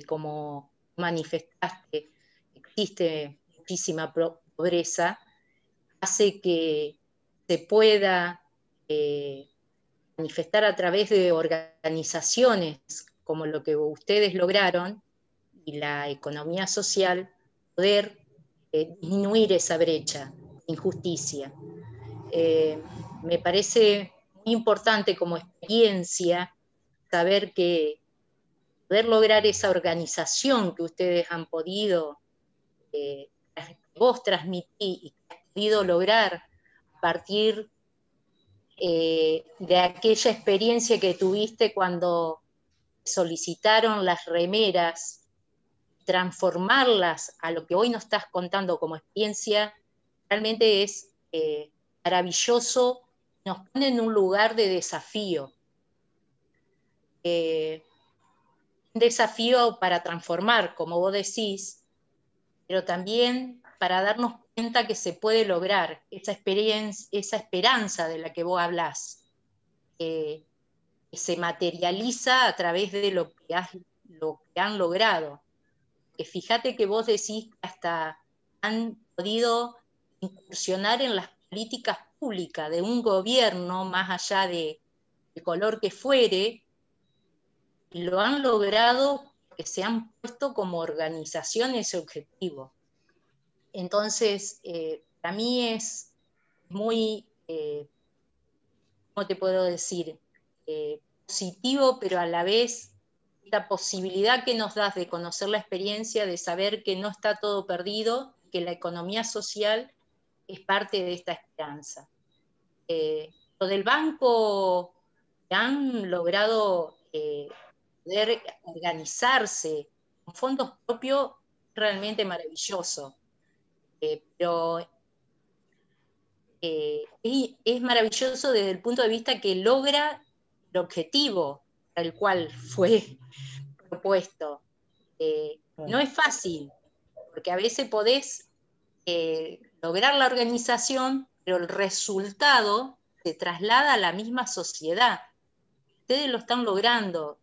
como manifestaste, existe muchísima pobreza, hace que se pueda manifestar a través de organizaciones como lo que ustedes lograron y la economía social, poder disminuir esa brecha, injusticia. Me parece muy importante como experiencia saber que poder lograr esa organización que ustedes han podido, vos transmitir y que has podido lograr a partir de aquella experiencia que tuviste cuando solicitaron las remeras, transformarlas a lo que hoy nos estás contando como experiencia, realmente es maravilloso, nos pone en un lugar de desafío. Un desafío para transformar, como vos decís, pero también para darnos cuenta que se puede lograr esa experiencia, esa esperanza de la que vos hablás, que se materializa a través de lo que han logrado. Que fíjate que vos decís que hasta han podido incursionar en las políticas públicas de un gobierno, más allá del color que fuere, y lo han logrado porque se han puesto como organización ese objetivo. Entonces, para mí es muy, ¿cómo te puedo decir? Positivo, pero a la vez esta posibilidad que nos das de conocer la experiencia, de saber que no está todo perdido, que la economía social es parte de esta esperanza. Lo del banco, que han logrado poder organizarse con fondos propios, realmente maravilloso. Pero es maravilloso desde el punto de vista que logra el objetivo al cual fue propuesto. No es fácil, porque a veces podés lograr la organización, pero el resultado se traslada a la misma sociedad. Ustedes lo están logrando,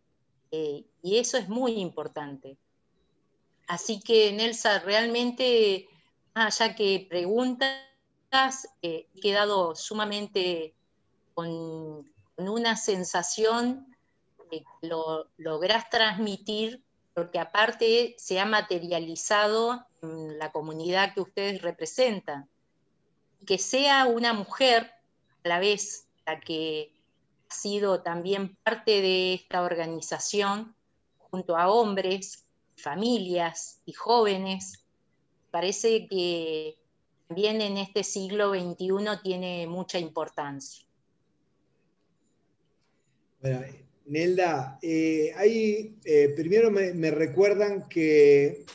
y eso es muy importante. Así que, Nelsa, realmente, más allá que preguntas, he quedado sumamente con una sensación de que lo lográs transmitir, porque aparte se ha materializado en la comunidad que ustedes representan. Que sea una mujer a la vez la que ha sido también parte de esta organización, junto a hombres, familias y jóvenes, parece que también en este siglo XXI tiene mucha importancia. Bueno, Nelda, primero me recuerdan que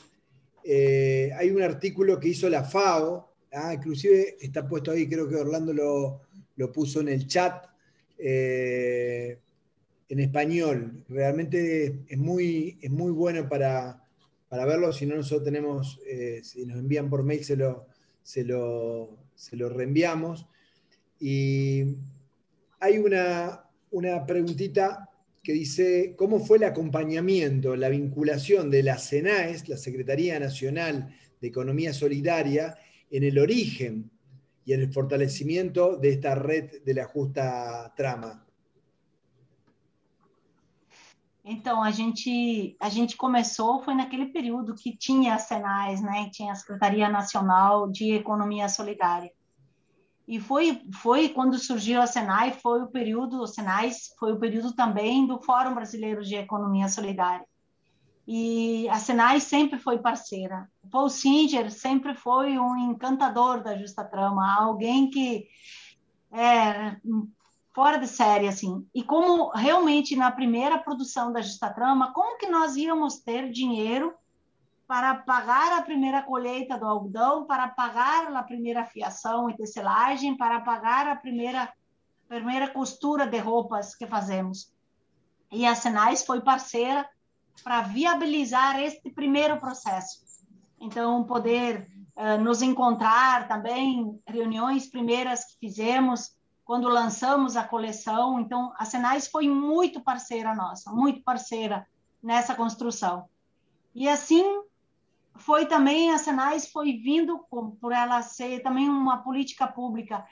hay un artículo que hizo la FAO, inclusive está puesto ahí, creo que Orlando lo puso en el chat, en español. Realmente es muy bueno para verlo, si no nosotros tenemos, si nos envían por mail se lo reenviamos. Y hay una preguntita que dice, ¿cómo fue el acompañamiento, la vinculación de la SENAES, la Secretaría Nacional de Economía Solidaria, en el origen y en el fortalecimiento de esta red de la justa trama? Então, a gente começou, foi naquele período que tinha a SENAES, né? Tinha a Secretaria Nacional de Economia Solidária. E foi quando surgiu a SENAI, o SENAES foi o período também do Fórum Brasileiro de Economia Solidária. E a SENAI sempre foi parceira. O Paul Singer sempre foi um encantador da Justa Trama, alguém que é fora de série, assim. E como realmente na primeira produção da Justa Trama, como que nós íamos ter dinheiro para pagar a primeira colheita do algodão, para pagar a primeira fiação e tecelagem, para pagar a primeira costura de roupas que fazemos. E a SENAES foi parceira para viabilizar este primeiro processo. Então, poder nos encontrar também, reuniões primeiras que fizemos, quando lançamos a coleção. Então, a SENAES foi muito parceira nossa, muito parceira nessa construção. E assim, foi também, a SENAES foi vindo, por ela ser também uma política pública,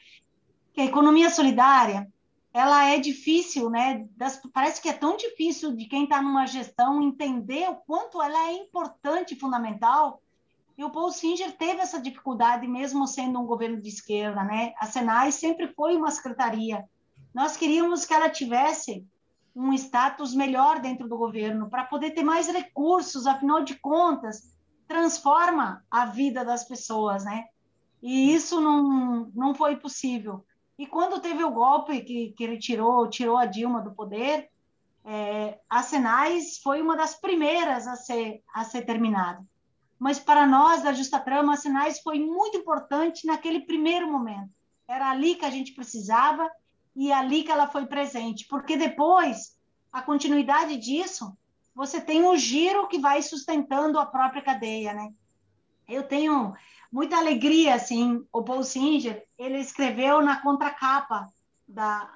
que a economia solidária, ela é difícil, né? Parece que é tão difícil de quem está numa gestão entender o quanto ela é importante e fundamental, e o Paul Singer teve essa dificuldade, mesmo sendo um governo de esquerda, né? A SENAES sempre foi uma secretaria. Nós queríamos que ela tivesse um status melhor dentro do governo, para poder ter mais recursos, afinal de contas, transforma a vida das pessoas, né? E isso não foi possível. E quando teve o golpe que ele tirou a Dilma do poder, a SENAES foi uma das primeiras a ser terminada. Mas para nós, da Justa Trama, a SENAES foi muito importante naquele primeiro momento. Era ali que a gente precisava e ali que ela foi presente. Porque depois, a continuidade disso, você tem o giro que vai sustentando a própria cadeia, né? Eu tenho muita alegria, assim, o Paul Singer, ele escreveu na contracapa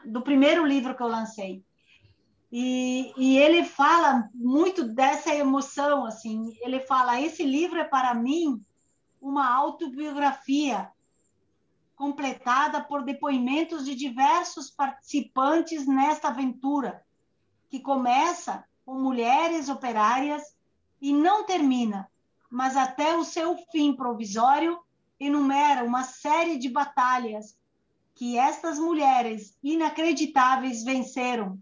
do primeiro livro que eu lancei. E ele fala muito dessa emoção, assim, ele fala, esse livro é para mim uma autobiografia completada por depoimentos de diversos participantes nesta aventura, que começa com mulheres operárias e não termina, mas até o seu fim provisório enumera uma série de batalhas que estas mulheres inacreditáveis venceram,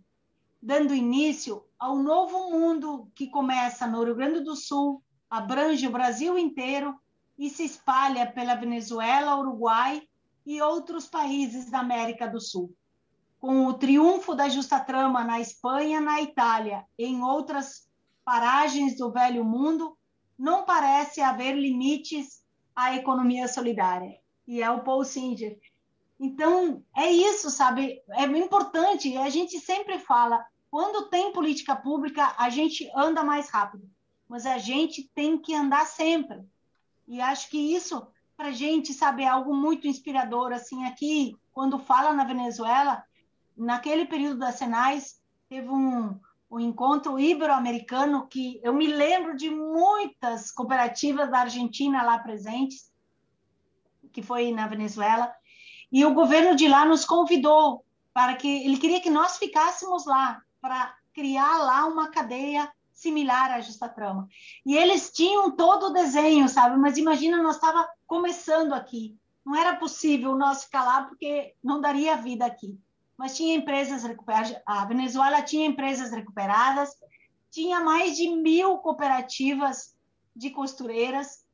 dando início ao novo mundo que começa no Rio Grande do Sul, abrange o Brasil inteiro e se espalha pela Venezuela, Uruguai e outros países da América do Sul. Com o triunfo da Justa Trama na Espanha, na Itália e em outras paragens do velho mundo, não parece haver limites à economia solidária. E é o Paul Singer. Então, é isso, sabe? É importante, a gente sempre fala, quando tem política pública, a gente anda mais rápido, mas a gente tem que andar sempre. E acho que isso, para a gente, sabe, é algo muito inspirador. Assim, aqui, quando fala na Venezuela, naquele período da SENAES, teve o encontro ibero-americano, que eu me lembro de muitas cooperativas da Argentina lá presentes, que foi na Venezuela, e o governo de lá nos convidou para que ele queria que nós ficássemos lá para criar lá uma cadeia similar à Justa Trama. E eles tinham todo o desenho, sabe? Mas imagina, nós estava começando aqui. Não era possível nós ficar lá porque não daria vida aqui. Mas tinha empresas recuperadas, a Venezuela tinha empresas recuperadas, tinha mais de 1.000 cooperativas de costureiras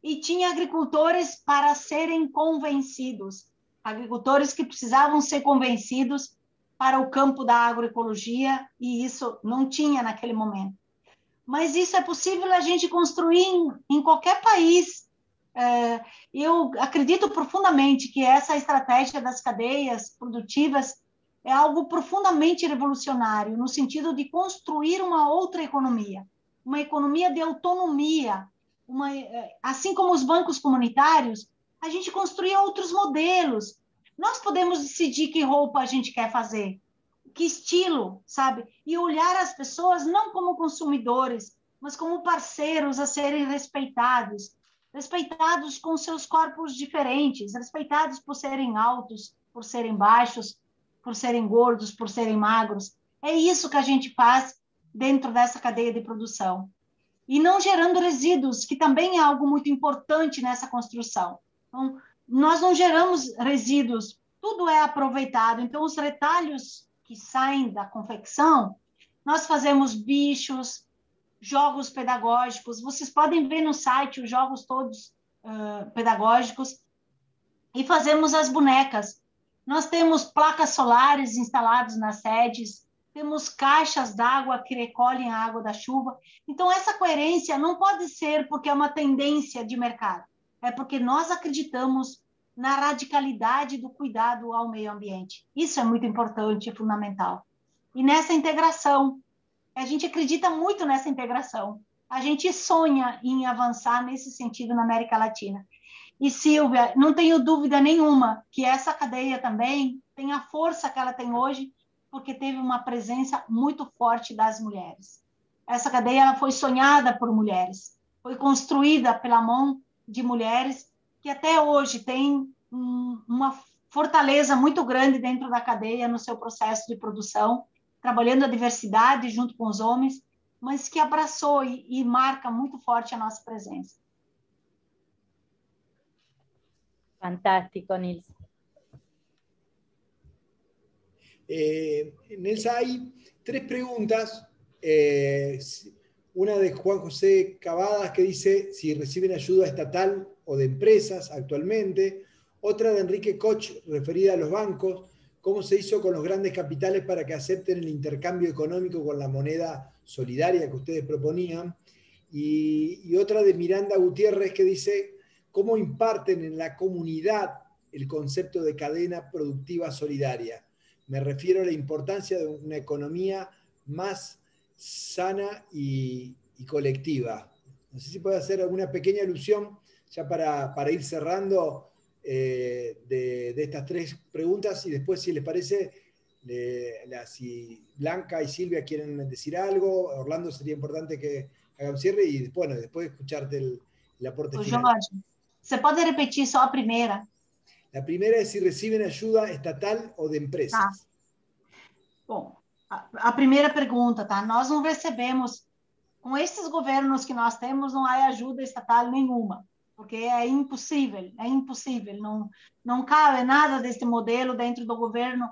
e tinha agricultores para serem convencidos, agricultores que precisavam ser convencidos para o campo da agroecologia, e isso não tinha naquele momento. Mas isso é possível a gente construir em qualquer país. Eu acredito profundamente que essa estratégia das cadeias produtivas é algo profundamente revolucionário, no sentido de construir uma outra economia, uma economia de autonomia, assim como os bancos comunitários, a gente construir outros modelos. Nós podemos decidir que roupa a gente quer fazer, que estilo, sabe? E olhar as pessoas não como consumidores, mas como parceiros a serem respeitados, respeitados com seus corpos diferentes, respeitados por serem altos, por serem baixos, por serem gordos, por serem magros. É isso que a gente faz dentro dessa cadeia de produção. E não gerando resíduos, que também é algo muito importante nessa construção. Então, nós não geramos resíduos, tudo é aproveitado. Então, os retalhos que saem da confecção, nós fazemos bichos, jogos pedagógicos. Vocês podem ver no site os jogos todos pedagógicos, e fazemos as bonecas. Nós temos placas solares instaladas nas sedes, temos caixas d'água que recolhem a água da chuva. Então, essa coerência não pode ser porque é uma tendência de mercado, é porque nós acreditamos na radicalidade do cuidado ao meio ambiente. Isso é muito importante e fundamental. E nessa integração, a gente acredita muito nessa integração. A gente sonha em avançar nesse sentido na América Latina. E, Silvia, não tenho dúvida nenhuma que essa cadeia também tem a força que ela tem hoje, porque teve uma presença muito forte das mulheres. Essa cadeia ela foi sonhada por mulheres, foi construída pela mão de mulheres que até hoje têm uma fortaleza muito grande dentro da cadeia no seu processo de produção, trabalhando a diversidade junto com os homens, mas que abraçou e marca muito forte a nossa presença. Fantástico, Nilsa. Nilsa, hay 3 preguntas. Una de Juan José Cavadas, que dice si reciben ayuda estatal o de empresas actualmente. Otra de Enrique Koch, referida a los bancos. ¿Cómo se hizo con los grandes capitales para que acepten el intercambio económico con la moneda solidaria que ustedes proponían? Y otra de Miranda Gutiérrez, que dice cómo imparten en la comunidad el concepto de cadena productiva solidaria. Me refiero a la importancia de una economía más sana y colectiva. No sé si puede hacer alguna pequeña alusión ya para ir cerrando de estas 3 preguntas, y después, si les parece, si Blanca y Silvia quieren decir algo, Orlando, sería importante que haga un cierre, y bueno, después escucharte el aporte final. Jorge, ¿se puede repetir só a primeira? La primera es si reciben ayuda estatal o de empresas. Tá. Bom, a primeira pergunta, tá? Nós não recebemos, com esses governos que nós temos, não há ajuda estatal nenhuma, porque é impossível, não cabe nada desse modelo dentro do governo,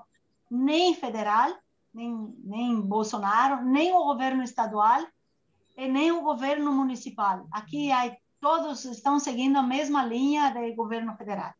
nem federal, nem Bolsonaro, nem o governo estadual e nem o governo municipal. Aqui todos estão seguindo a mesma linha do governo federal.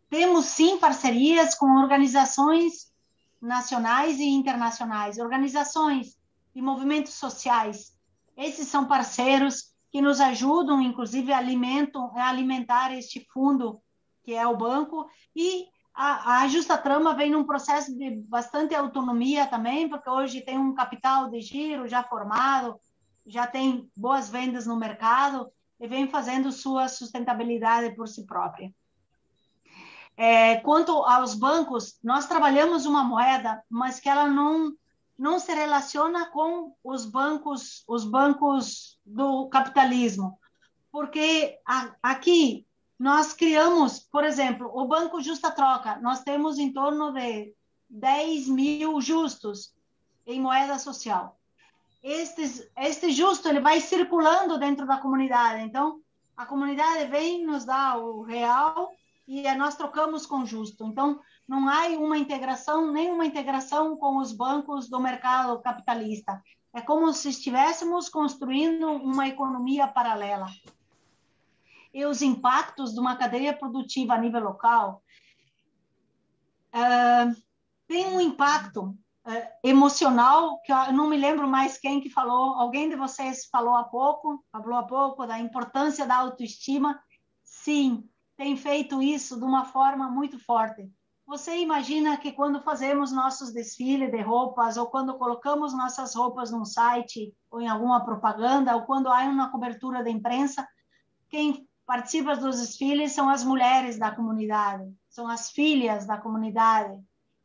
Temos, sim, parcerias com organizações nacionais e internacionais, organizações e movimentos sociais. Esses são parceiros que nos ajudam, inclusive, a alimentar este fundo, que é o banco, e a Justa Trama vem num processo de bastante autonomia também, porque hoje tem um capital de giro já formado, já tem boas vendas no mercado, e vem fazendo sua sustentabilidade por si própria. Quanto aos bancos, nós trabalhamos uma moeda, mas que ela não não se relaciona com os bancos do capitalismo, porque aqui nós criamos, por exemplo, o Banco Justa Troca, nós temos em torno de 10 mil justos em moeda social. Este justo ele vai circulando dentro da comunidade, então a comunidade vem, nos dá o real e nós trocamos com justo. Então, não há nenhuma integração com os bancos do mercado capitalista. É como se estivéssemos construindo uma economia paralela. E os impactos de uma cadeia produtiva a nível local tem um impacto emocional, que eu não me lembro mais quem que falou, alguém de vocês falou há pouco da importância da autoestima. Sim, tem feito isso de uma forma muito forte. Você imagina que quando fazemos nossos desfiles de roupas, ou quando colocamos nossas roupas num site, ou em alguma propaganda, ou quando há uma cobertura de imprensa, quem participa dos desfiles são as mulheres da comunidade, são as filhas da comunidade,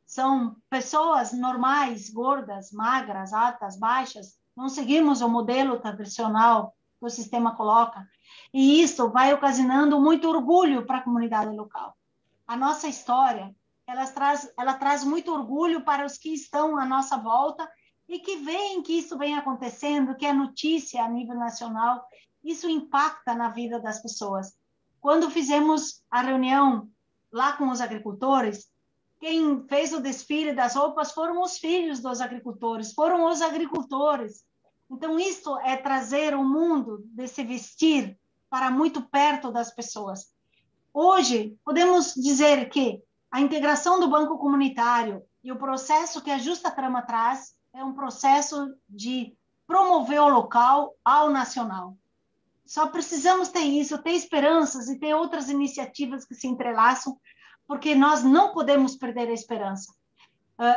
são pessoas normais, gordas, magras, altas, baixas. Não seguimos o modelo tradicional que o sistema coloca. E isso vai ocasionando muito orgulho para a comunidade local. A nossa história, ela traz muito orgulho para os que estão à nossa volta e que veem que isso vem acontecendo, que é notícia a nível nacional. Isso impacta na vida das pessoas. Quando fizemos a reunião lá com os agricultores, quem fez o desfile das roupas foram os filhos dos agricultores, foram os agricultores. Então, isso é trazer o mundo de se vestir para muito perto das pessoas. Hoje, podemos dizer que a integração do banco comunitário e o processo que a Justa Trama traz é um processo de promover o local ao nacional. Só precisamos ter isso, ter esperanças e ter outras iniciativas que se entrelaçam, porque nós não podemos perder a esperança.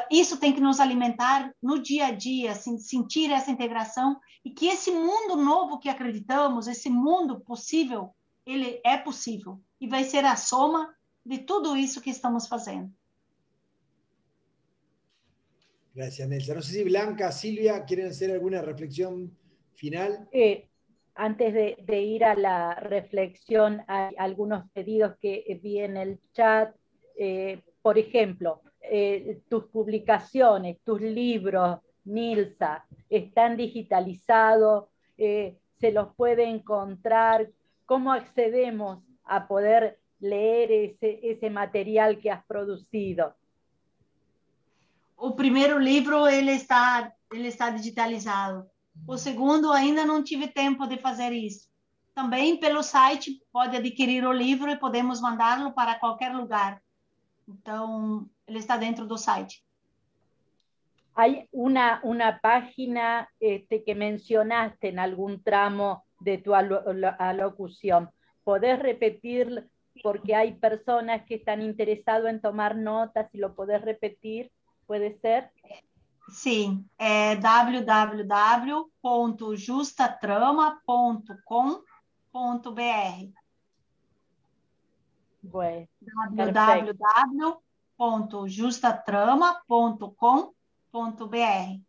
Isso tem que nos alimentar no dia a dia, assim, sentir essa integração e que esse mundo novo que acreditamos, esse mundo possível, ele é possível e vai ser a soma de tudo isso que estamos fazendo. Gracias, Nelsa. No sé si Blanca, Silvia, quieren hacer alguna reflexión final. Antes de ir a la reflexión, hay algunos pedidos que vi en el chat. Por ejemplo, tus publicaciones, tus libros, Nilsa, están digitalizados, se los puede encontrar. ¿Cómo accedemos a poder leer ese material que has producido? O primeiro livro ele está digitalizado. O segundo ainda não tive tempo de fazer isso. Também pelo site pode adquirir o livro e podemos mandá-lo para qualquer lugar. Então, ele está dentro do site. Hay una página que mencionaste en algún tramo de tu alocución. ¿Podés repetir? Porque hay personas que están interesadas en tomar notas, si lo podés repetir, ¿puede ser? Sim, é www.justatrama.com.br. Bueno, www.justatrama.com.br.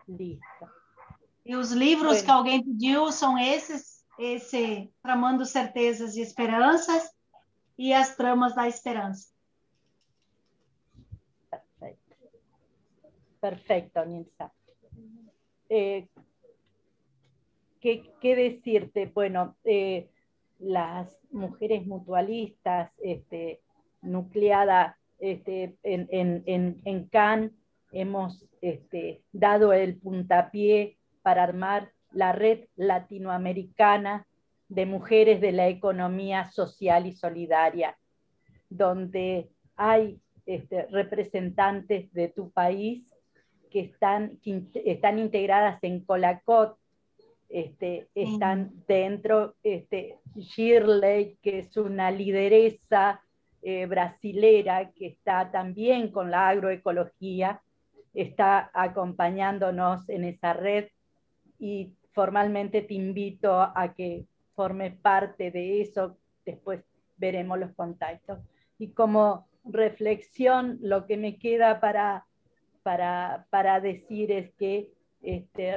Listo. E os livros que alguém pediu são esse Tramando Certezas e Esperanças e As Tramas da Esperança. Perfecto, Nilsa. ¿Qué decirte? Bueno, las mujeres mutualistas nucleadas en CAN hemos dado el puntapié para armar la red latinoamericana de mujeres de la economía social y solidaria, donde hay representantes de tu país que están integradas en Colacot, están dentro, Shirley, que es una lideresa brasilera que está también con la agroecología, está acompañándonos en esa red y formalmente te invito a que formes parte de eso, después veremos los contactos. Y como reflexión, lo que me queda para para decir es que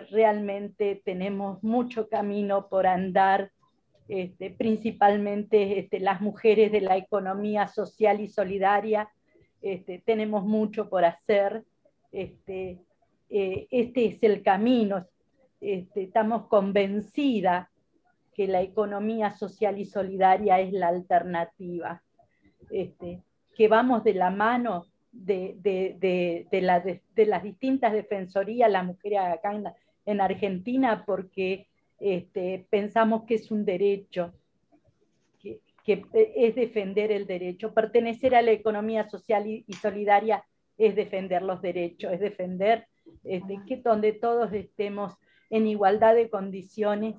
realmente tenemos mucho camino por andar, principalmente las mujeres de la economía social y solidaria, tenemos mucho por hacer. Este es el camino. Estamos convencidas que la economía social y solidaria es la alternativa, que vamos de la mano de las distintas defensorías, las mujeres acá en Argentina, porque pensamos que es un derecho, que es defender el derecho. Pertenecer a la economía social y solidaria es defender los derechos, es defender que donde todos estemos en igualdad de condiciones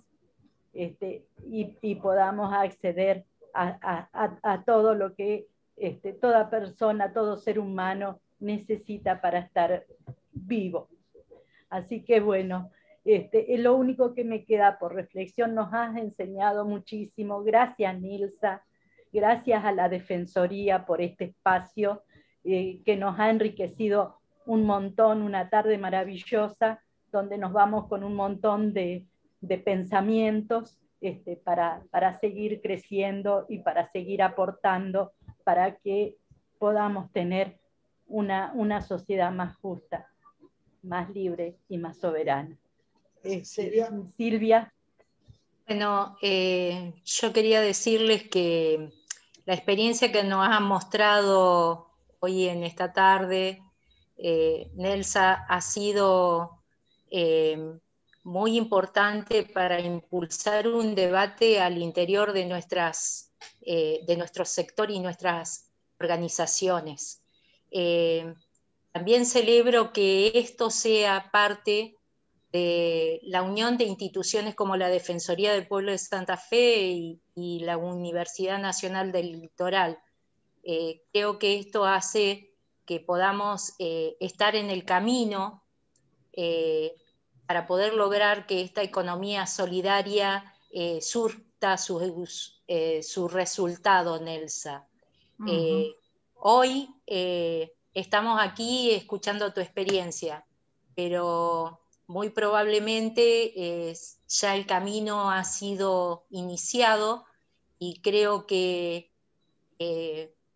y podamos acceder a todo lo que toda persona, todo ser humano necesita para estar vivo. Así que bueno, es lo único que me queda por reflexión. Nos has enseñado muchísimo. Gracias, Nilsa. Gracias a la Defensoría por este espacio que nos ha enriquecido un montón, una tarde maravillosa, donde nos vamos con un montón de pensamientos para seguir creciendo y para seguir aportando para que podamos tener una sociedad más justa, más libre y más soberana. Silvia. Bueno, yo quería decirles que la experiencia que nos han mostrado hoy en esta tarde, Nelsa, ha sido muy importante para impulsar un debate al interior de nuestro sector y nuestras organizaciones. También celebro que esto sea parte de la unión de instituciones como la Defensoría del Pueblo de Santa Fe y la Universidad Nacional del Litoral. Creo que esto hace que podamos estar en el camino para poder lograr que esta economía solidaria surta su resultado, Nelsa. Hoy estamos aquí escuchando tu experiencia, pero muy probablemente ya el camino ha sido iniciado y creo que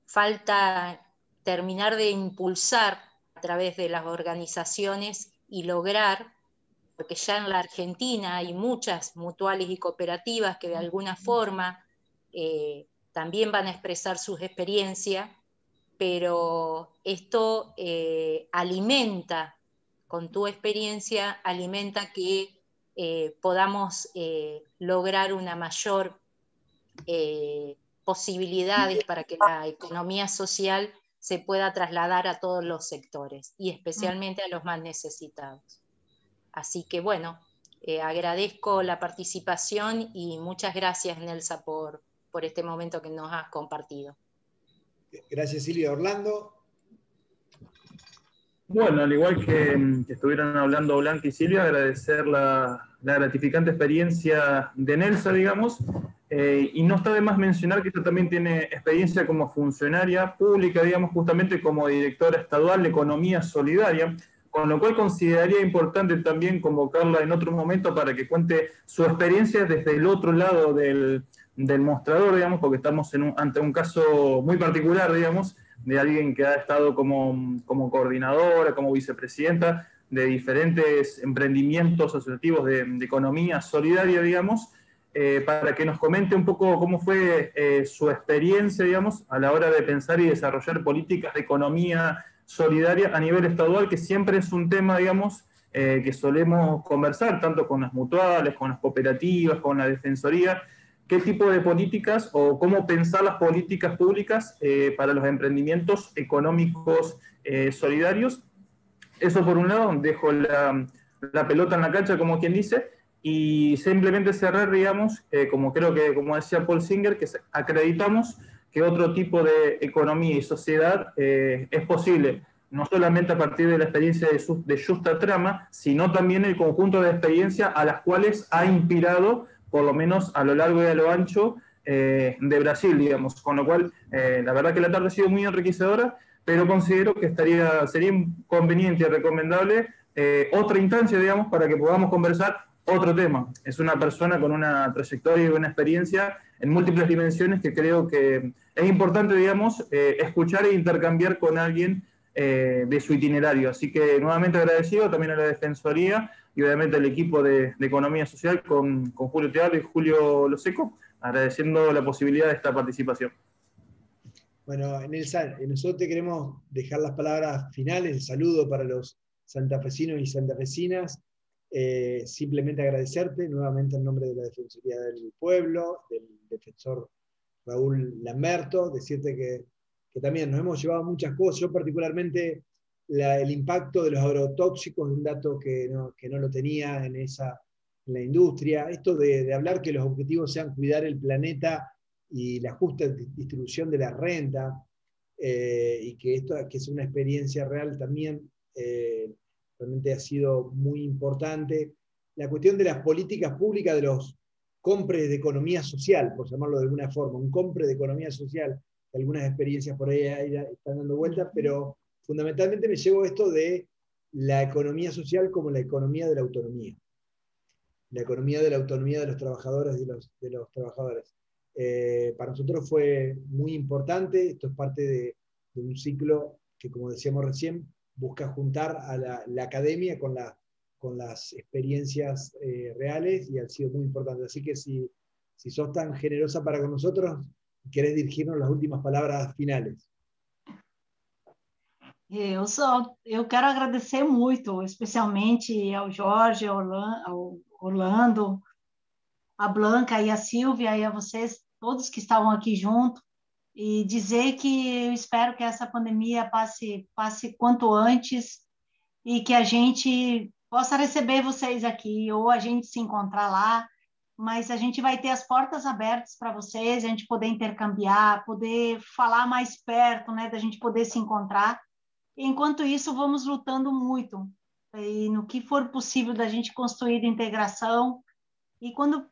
falta terminar de impulsar a través de las organizaciones y lograr, porque ya en la Argentina hay muchas mutuales y cooperativas que de alguna forma también van a expresar sus experiencias, pero esto alimenta, con tu experiencia, alimenta que podamos lograr una mayor posibilidades para que la economía social se pueda trasladar a todos los sectores y especialmente a los más necesitados. Así que bueno, agradezco la participación y muchas gracias, Nelsa, por este momento que nos has compartido. Gracias, Silvia. Orlando. Bueno, al igual que estuvieron hablando Blanca y Silvia, agradecer la gratificante experiencia de Nelsa, digamos, y no está de más mencionar que ella también tiene experiencia como funcionaria pública, digamos, justamente como directora estadual de Economía Solidaria, con lo cual consideraría importante también convocarla en otro momento para que cuente su experiencia desde el otro lado del mostrador, digamos, porque estamos ante un caso muy particular, digamos, de alguien que ha estado como coordinadora, como vicepresidenta de diferentes emprendimientos asociativos de economía solidaria, digamos, para que nos comente un poco cómo fue su experiencia, digamos, a la hora de pensar y desarrollar políticas de economía solidaria a nivel estadual, que siempre es un tema, digamos, que solemos conversar, tanto con las mutuales, con las cooperativas, con la defensoría, qué tipo de políticas o cómo pensar las políticas públicas para los emprendimientos económicos solidarios. Eso por un lado, dejo la pelota en la cancha, como quien dice, y simplemente cerrar, digamos, como creo que, como decía Paul Singer, que acreditamos que otro tipo de economía y sociedad es posible, no solamente a partir de la experiencia de Justa Trama, sino también el conjunto de experiencias a las cuales ha inspirado, por lo menos a lo largo y a lo ancho de Brasil, digamos. Con lo cual, la verdad que la tarde ha sido muy enriquecedora. pero considero que sería conveniente y recomendable otra instancia, digamos, para que podamos conversar otro tema. Es una persona con una trayectoria y una experiencia en múltiples dimensiones que creo que es importante, digamos, escuchar e intercambiar con alguien de su itinerario. Así que nuevamente agradecido también a la Defensoría y obviamente al equipo de Economía Social con Julio Teatro y Julio Loseco, agradeciendo la posibilidad de esta participación. Bueno, Nelson, nosotros te queremos dejar las palabras finales, el saludo para los santafesinos y santafesinas. Simplemente agradecerte nuevamente en nombre de la Defensoría del Pueblo, del defensor Raúl Lamberto, decirte que también nos hemos llevado muchas cosas. Yo particularmente el impacto de los agrotóxicos, un dato que no lo tenía en la industria. Esto de hablar que los objetivos sean cuidar el planeta y la justa distribución de la renta, y que esto que es una experiencia real también, realmente ha sido muy importante. La cuestión de las políticas públicas, de los compres de economía social, por llamarlo de alguna forma, un compre de economía social, algunas experiencias por ahí están dando vueltas, pero fundamentalmente me llevo esto de la economía social como la economía de la autonomía. La economía de la autonomía de los trabajadores y de los trabajadores. Para nosotros fue muy importante. Esto es parte de un ciclo que, como decíamos recién, busca juntar a la academia con las experiencias reales, y ha sido muy importante. Así que si sos tan generosa para con nosotros, querés dirigirnos las últimas palabras finales. Eu quero agradecer muito, especialmente ao Jorge, ao Orlando, a Blanca e a Silvia e a vocês, todos que estavam aqui junto, e dizer que eu espero que essa pandemia passe quanto antes e que a gente possa receber vocês aqui, ou a gente se encontrar lá, mas a gente vai ter as portas abertas para vocês, a gente poder intercambiar, poder falar mais perto, né, da gente poder se encontrar. Enquanto isso, vamos lutando muito, e no que for possível da gente construir integração, e quando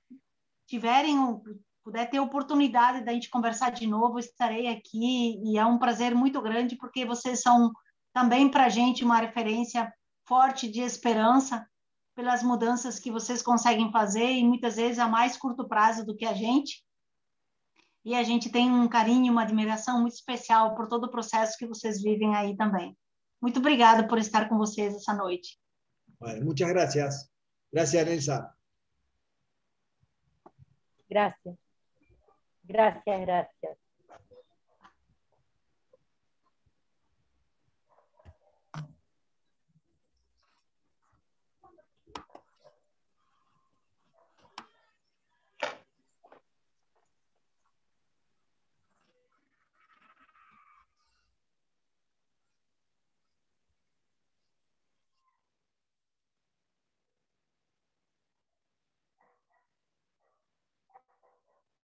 puder ter oportunidade da gente conversar de novo, estarei aqui, e é um prazer muito grande, porque vocês são também para a gente uma referência forte de esperança, pelas mudanças que vocês conseguem fazer, e muitas vezes a mais curto prazo do que a gente, e a gente tem um carinho, uma admiração muito especial por todo o processo que vocês vivem aí também. Muito obrigada por estar com vocês essa noite. Bueno, muchas gracias. Gracias, Nelsa. Gracias. Gracias, gracias.